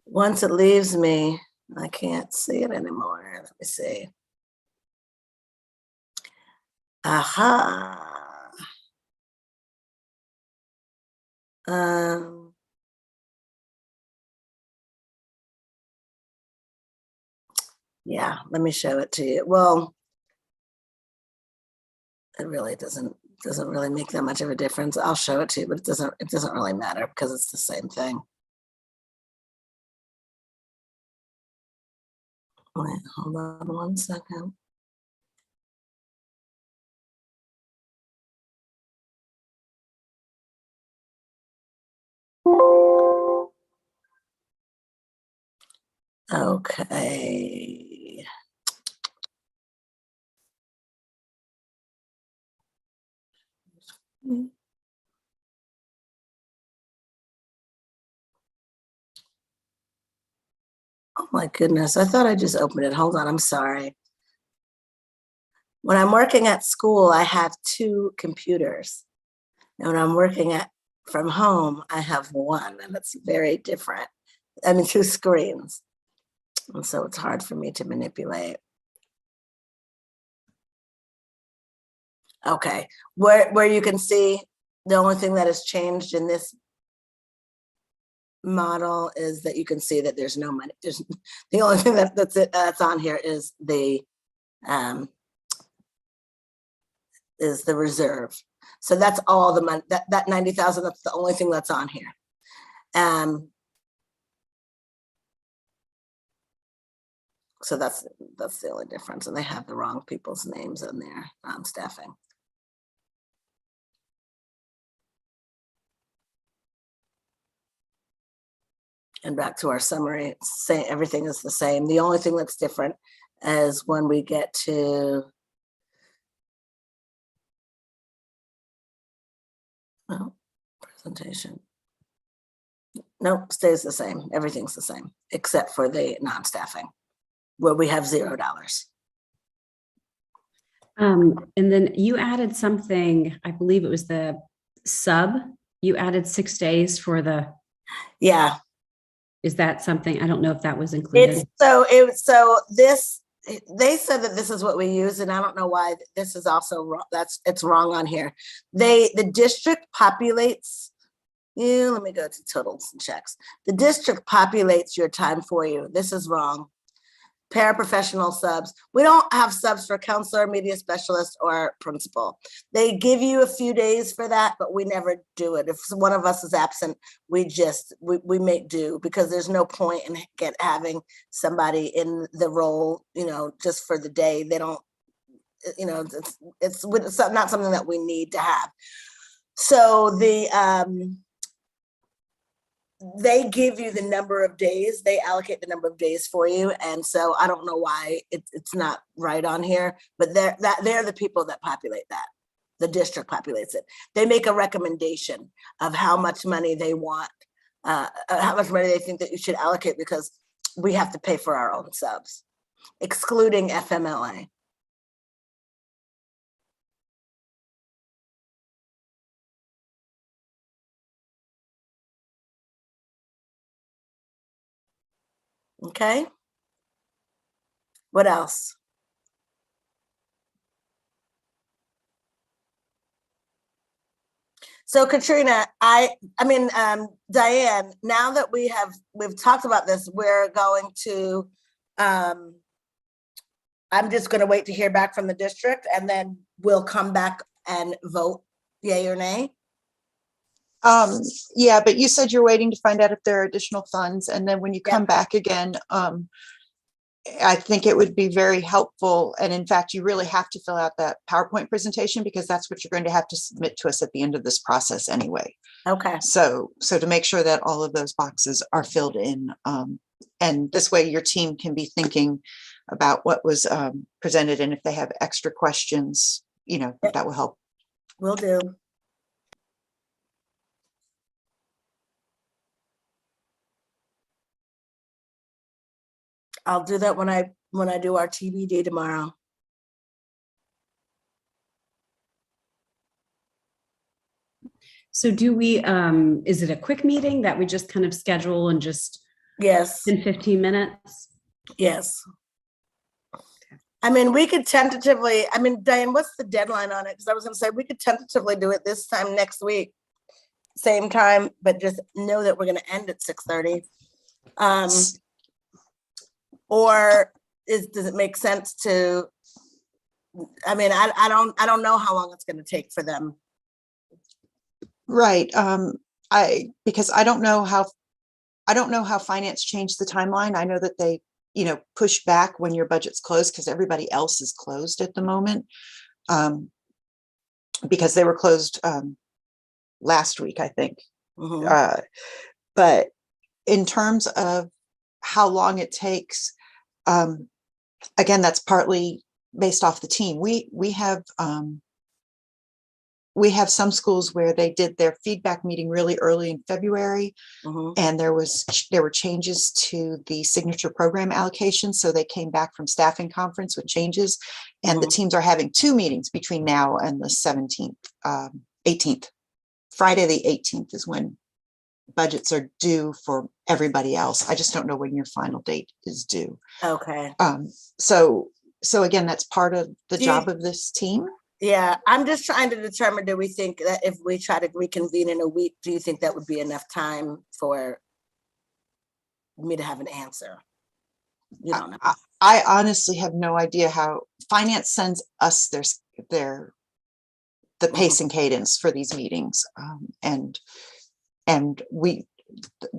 Once it leaves me, I can't see it anymore. Let me see. Aha. Yeah, let me show it to you. Well, it really doesn't really make that much of a difference. I'll show it to you, but it doesn't really matter because it's the same thing. Wait, hold on 1 second. Okay. Oh my goodness, I thought I just opened it. Hold on, I'm sorry. When I'm working at school, I have 2 computers. And when I'm working from home, I have 1, and it's very different. 2 screens. And so it's hard for me to manipulate. Okay, where you can see the only thing that has changed in this model is that you can see that there's no money. There's the only thing that's on here is the reserve. So that's all the money, that 90,000, that's the only thing that's on here. So that's the only difference, and they have the wrong people's names in there, staffing. And back to our summary, everything is the same. The only thing that's different is when we get to, presentation. Nope, stays the same. Everything's the same, except for the non-staffing, where we have $0. And then you added something, I believe it was the sub, you added 6 days for the. Yeah. Is that something, I don't know if that was included. They said that this is what we use, and I don't know why this is also wrong. It's wrong on here. The district populates you. Let me go to totals and checks. The district populates your time for you. This is wrong. Paraprofessional subs. We don't have subs for counselor, media specialist, or principal. They give you a few days for that, but we never do it. If one of us is absent, we make do, because there's no point in having somebody in the role, just for the day. They don't, it's not something that we need to have. So they give you the number of days, they allocate the number of days for you. And so I don't know why it's not right on here, but they're the people that populate that. The district populates it. They make a recommendation of how much money they want, how much money they think that you should allocate, because we have to pay for our own subs, excluding FMLA. Okay. What else? So Katrina, Diane, now that we've talked about this, we're going to, I'm just going to wait to hear back from the district, and then we'll come back and vote yay or nay. Yeah, but you said you're waiting to find out if there are additional funds, and then when you come Yep. back again, I think it would be very helpful. And in fact, you really have to fill out that PowerPoint presentation, because that's what you're going to have to submit to us at the end of this process anyway. Okay. So to make sure that all of those boxes are filled in, and this way your team can be thinking about what was presented, and if they have extra questions, that will help. Will do. I'll do that when I do our TBD tomorrow. So do we, is it a quick meeting that we just kind of schedule and just Yes, in 15 minutes? yes. I mean, we could tentatively, Diane, what's the deadline on it? Because I was gonna say, we could tentatively do it this time next week, same time, but just know that we're gonna end at 6:30. Or does it make sense to, I don't know how long it's gonna take for them. Right. Because I don't know how finance changed the timeline. I know that they, push back when your budget's closed, because everybody else is closed at the moment. Because they were closed last week, I think. Mhm. But in terms of how long it takes, again, that's partly based off the team. We have some schools where they did their feedback meeting really early in February, Mhm. and there were changes to the signature program allocation. So they came back from staffing conference with changes, and the Mhm. teams are having 2 meetings between now and the 17th, 18th. Friday, the 18th is when budgets are due for everybody else. I just don't know when your final date is due. Okay. So again, that's part of the Do you- job of this team. Yeah, I'm just trying to determine, do we think that if we try to reconvene in a week, do you think that would be enough time for me to have an answer? You don't know. I honestly have no idea how finance sends us the pace and cadence for these meetings. And the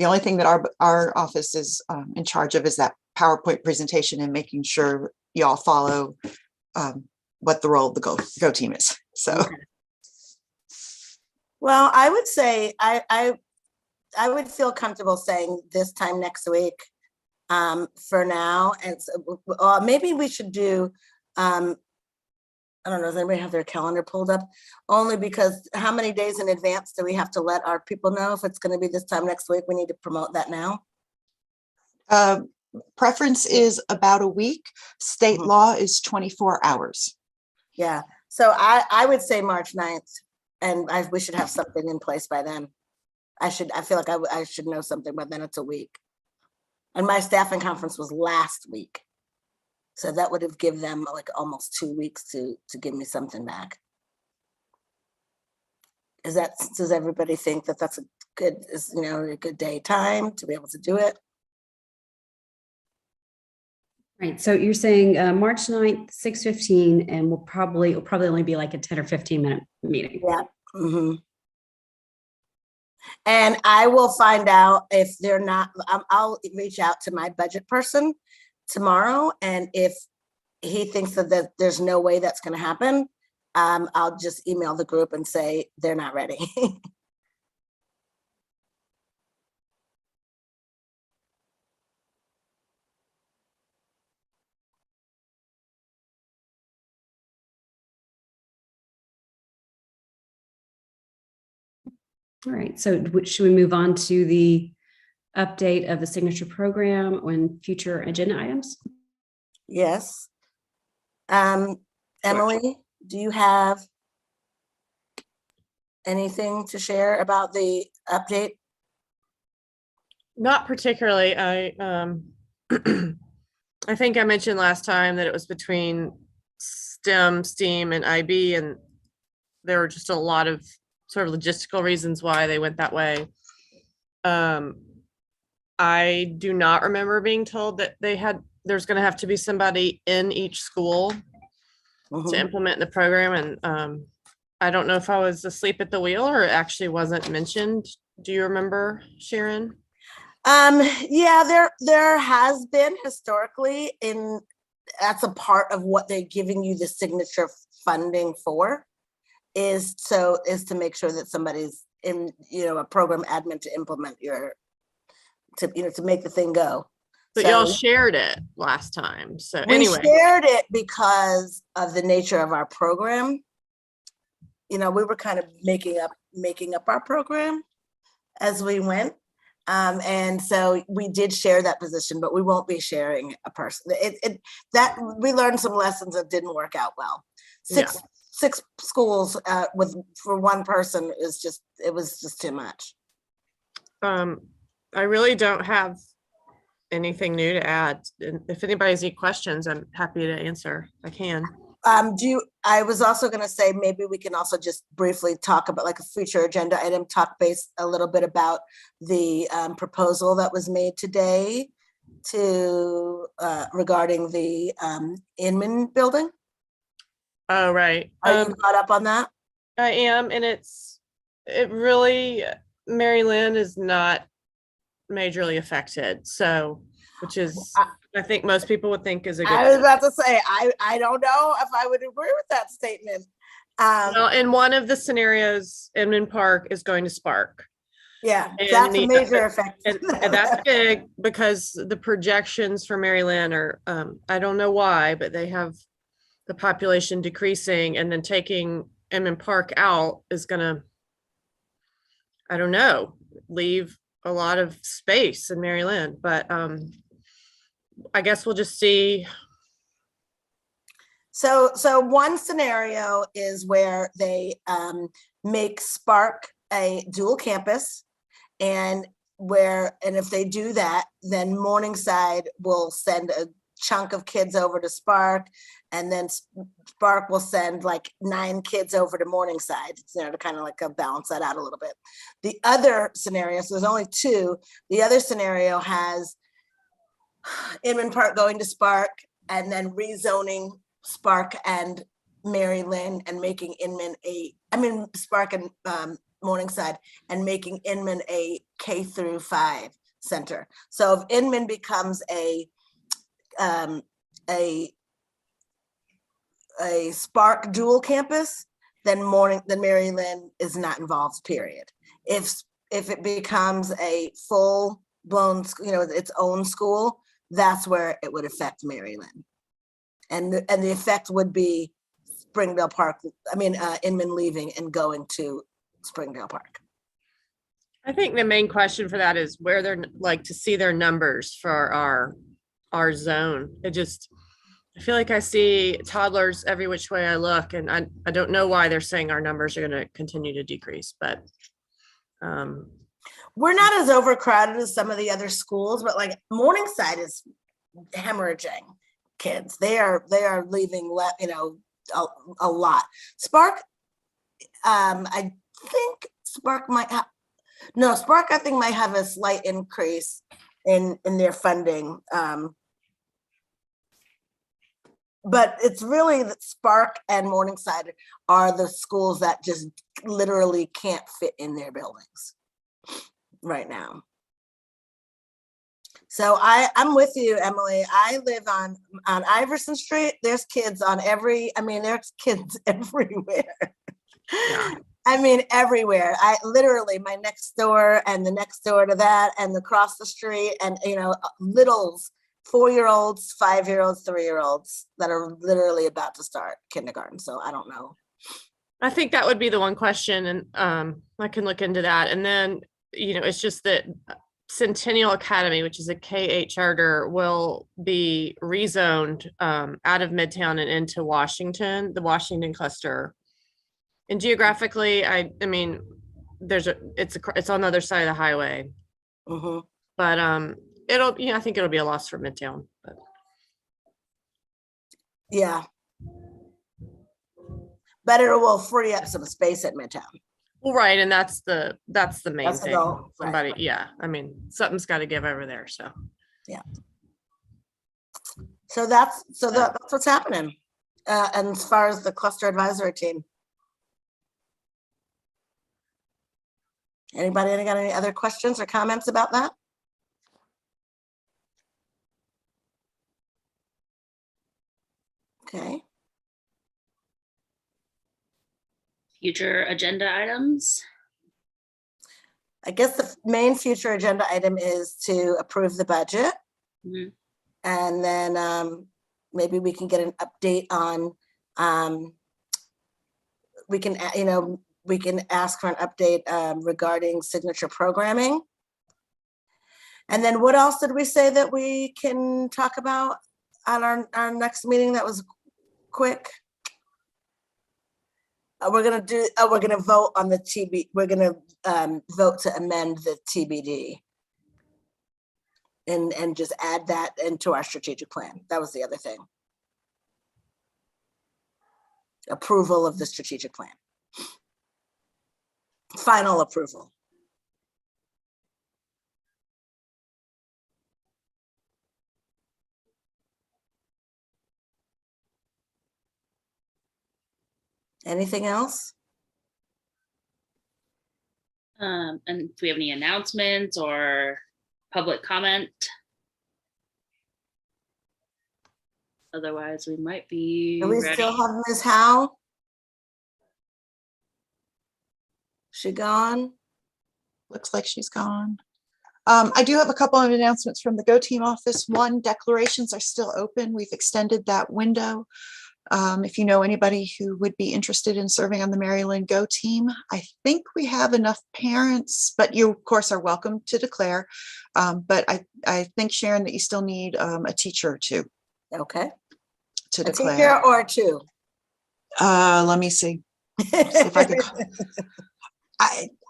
only thing that our office is in charge of is that PowerPoint presentation and making sure y'all follow what the role of the Go team is. So. Okay. Well, I would say I would feel comfortable saying this time next week for now. And so, maybe we should do, I don't know, does anybody have their calendar pulled up? Only because how many days in advance do we have to let our people know if it's going to be this time next week? We need to promote that now. Preference is about a week. State Mhm. law is 24 hours. Yeah, so I would say March 9th, and we should have something in place by then. I feel like I should know something, but then it's a week. And my staffing conference was last week. So that would have given them like almost 2 weeks to give me something back. Does everybody think that that's a good day time to be able to do it? Right. So you're saying March 9th, 6:15, and it'll probably only be like a 10 or 15-minute meeting. Yeah. Mhm. And I will find out if they're not, I'll reach out to my budget person tomorrow. And if he thinks that there's no way that's going to happen, I'll just email the group and say they're not ready. All right, so should we move on to the update of the signature program on future agenda items? Yes. Emily, do you have anything to share about the update? Not particularly. I think I mentioned last time that it was between STEM, STEAM, and IB, and there were just a lot of sort of logistical reasons why they went that way. I do not remember being told that there's going to have to be somebody in each school to Mhm. implement the program, and I don't know if I was asleep at the wheel or it actually wasn't mentioned. Do you remember, Sharon? Yeah, there has been historically that's a part of what they're giving you the signature funding for, is to make sure that somebody's in, a program admin to implement to make the thing go. But y'all So shared it last time. So we anyway, shared it because of the nature of our program. We were kind of making up our program as we went. And so we did share that position, but we won't be sharing a person. That we learned some lessons that didn't work out well. Six schools for one person it was just too much. I really don't have anything new to add. And if anybody has any questions, I'm happy to answer. I can. I was also going to say, maybe we can also just briefly talk about like a future agenda item, talk base a little bit about the proposal that was made today regarding the Inman building. Oh, right. Are you caught up on that? I am, and it really, Mary Lynn is not majorly affected. So, which is, I think most people would think is a good I was thing. about to say, I don't know if I would agree with that statement. Well, in one of the scenarios, Inman Park is going to Spark. Yeah, And that's a major effect. And that's big because the projections for Mary Lynn are, I don't know why, but they have the population decreasing, and then taking Inman Park out is gonna, I don't know, leave a lot of space in Mary Lynn, but I guess we'll just see. So one scenario is where they make Spark a dual campus, and if they do that, then Morningside will send a chunk of kids over to Spark, and then Spark will send like 9 kids over to Morningside, to kind of like balance that out a little bit. The other scenario, so there's only 2. The other scenario has Inman Park going to Spark and then rezoning Spark and Mary Lynn and making Spark and Morningside and making Inman a K-5 center. So if Inman becomes a Spark dual campus, then Mary Lynn is not involved, period. If it becomes a full blown, its own school, that's where it would affect Mary Lynn. And the effect would be Inman leaving and going to Springdale Park. I think the main question for that is where they're like to see their numbers for our zone. I feel like I see toddlers every which way I look, and I don't know why they're saying our numbers are going to continue to decrease, but we're not as overcrowded as some of the other schools, but like Morningside is hemorrhaging kids. They are leaving a lot. Spark, I think Spark might have a slight increase in their funding. But it's really that Spark and Morningside are the schools that just literally can't fit in their buildings right now. So I'm with you, Emily. I live on Iverson Street. There's kids there's kids everywhere. yeah. Everywhere. My next door and the next door to that and across the street, and littles, 4-year-olds, 5-year-olds, 3-year-olds that are literally about to start kindergarten. So I don't know. I think that would be the one question, and I can look into that. And then, it's just that Centennial Academy, which is a K-8 charter, will be rezoned out of Midtown and into Washington, the Washington cluster. And geographically, I mean, it's on the other side of the highway, Mhm. but I think it'll be a loss for Midtown. But Yeah. But it will free up some space at Midtown. well, right, and that's the main That's the thing. goal, right, Somebody, right. yeah, I mean, something's got to give over there. So So that's what's happening. And as far as the cluster advisory team. Anybody got any other questions or comments about that? Okay, Future agenda items. I guess the main future agenda item is to approve the budget. Mhm. And then maybe we can get an update on, we can ask for an update regarding signature programming. And then what else did we say that we can talk about at our next meeting that was quick? We're gonna vote on the we're gonna vote to amend the TBD. And just add that into our strategic plan. That was the other thing. Approval of the strategic plan. Final approval. Anything else? And do we have any announcements or public comment? Otherwise, we might be Do we ready. still have Ms. Howe? She gone? Looks like she's gone. I do have a couple of announcements from the Go Team office. One, declarations are still open. We've extended that window. If you know anybody who would be interested in serving on the Maryland Go Team, I think we have enough parents, but you of course are welcome to declare. But I think, Sharon, that you still need a teacher or two Okay. to A declare. teacher or two? Let me see. If I could.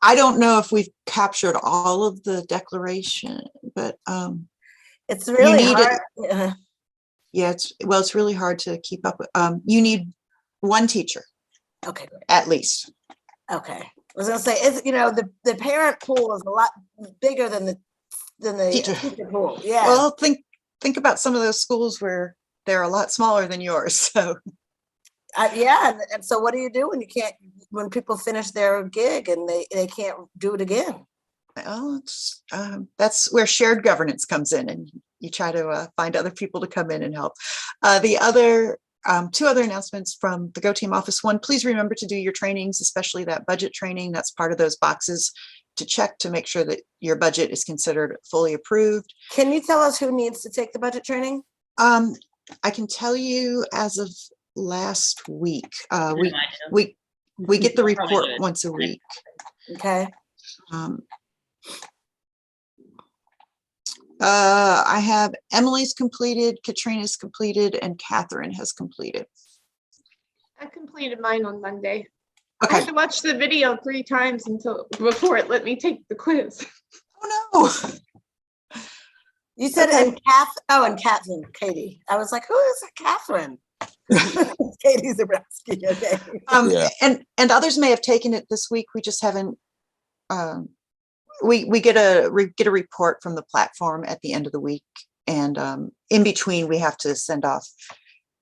I don't know if we've captured all of the declaration, but It's really need it. hard. Yeah, it's really hard to keep up with. You need one teacher Okay, great. at least. Okay. I was gonna say, the parent pool is a lot bigger than the Teacher. teacher pool. Yeah. Well, think about some of those schools where they're a lot smaller than yours. So Yeah. And so what do you do when people finish their gig and they can't do it again? well, that's where shared governance comes in, and you try to find other people to come in and help. The other two other announcements from the Go Team office. One, please remember to do your trainings, especially that budget training. That's part of those boxes to check to make sure that your budget is considered fully approved. Can you tell us who needs to take the budget training? I can tell you as of last week, we get the Probably report good. once a week. Okay. I have Emily's completed, Katrina's completed, and Catherine has completed. I completed mine on Monday. I had Okay. to watch the video 3 times before it let me take the quiz. Oh no. You said Okay. and Catherine, Katie. I was like, who is Catherine? Katie Zabrowski. Okay. Yeah. And others may have taken it this week. We just haven't. We get a report from the platform at the end of the week, and in between we have to send off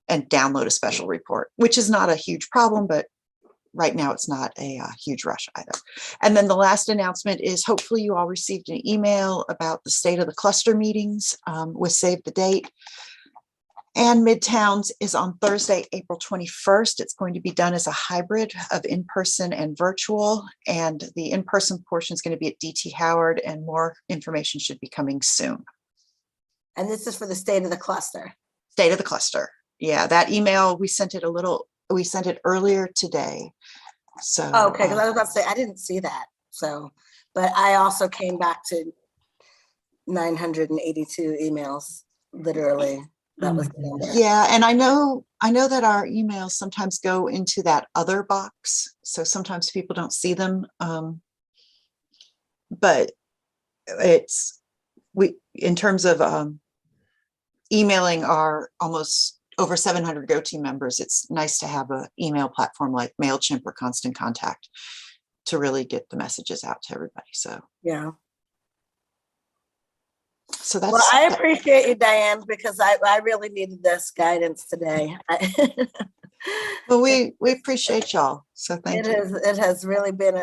and download a special report, which is not a huge problem, but right now it's not a huge rush either. And then the last announcement is hopefully you all received an email about the state of the cluster meetings with save the date. And Midtowns is on Thursday, April 21st. It's going to be done as a hybrid of in-person and virtual. And the in-person portion is going to be at DT Howard, and more information should be coming soon. And this is for the state of the cluster. State of the cluster. Yeah, that email, we sent it earlier today. So. Okay, because I was about to say, I didn't see that, so, but I also came back to 982 emails, literally. Oh That my was the number. goodness. Yeah, and I know that our emails sometimes go into that other box, so sometimes people don't see them. But in terms of emailing our almost over 700 Go Team members, it's nice to have an email platform like MailChimp or Constant Contact to really get the messages out to everybody. So Yeah. that's. Well, I appreciate you, Diane, because I really needed this guidance today. Well, we appreciate y'all. So thank you. It has really been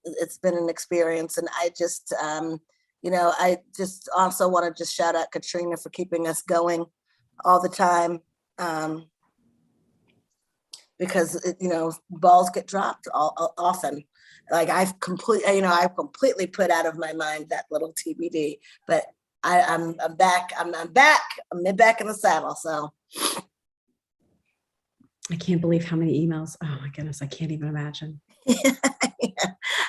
it's been an experience, and I just I just also want to just shout out Katrina for keeping us going all the time, because balls get dropped often. Like I've completely put out of my mind that little TBD, but I'm back. I'm back. I'm back in the saddle. So I can't believe how many emails. Oh my goodness, I can't even imagine.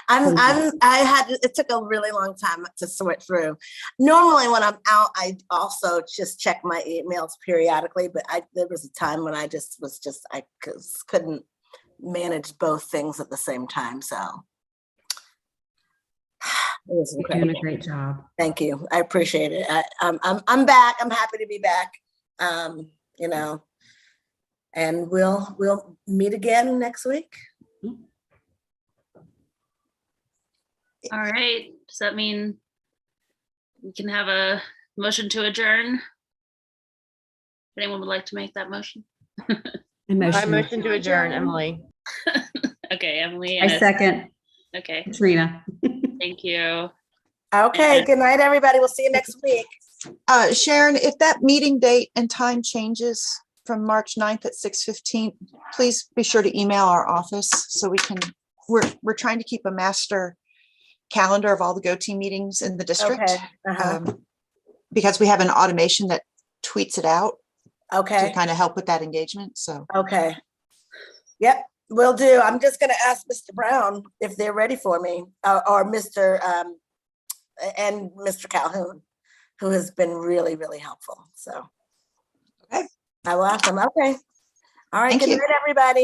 it took a really long time to sort through. Normally when I'm out, I also just check my emails periodically, but there was a time when I couldn't manage both things at the same time. So it was You're doing incredible. a great job. Thank you. I appreciate it. I'm back. I'm happy to be back. And we'll meet again next week. All right. Does that mean we can have a motion to adjourn? If anyone would like to make that motion? I Emotional. motion to adjourn, Emily. Okay, Emily. I And second okay, Katrina. thank you. Okay. Good night, everybody. We'll see you next week. Sharon, if that meeting date and time changes from March 9th at 6:15, please be sure to email our office so we're trying to keep a master calendar of all the Go Team meetings in the district. Okay. Uh-huh. Because we have an automation that tweets it out to Okay. kind of help with that engagement. So, Okay. Yep. Will do. I'm just going to ask Mr. Brown if they're ready for me, or Mr. And Mr. Calhoun, who has been really, really helpful. So okay. I will ask them. Okay. All right. Thank Good you. night, everybody.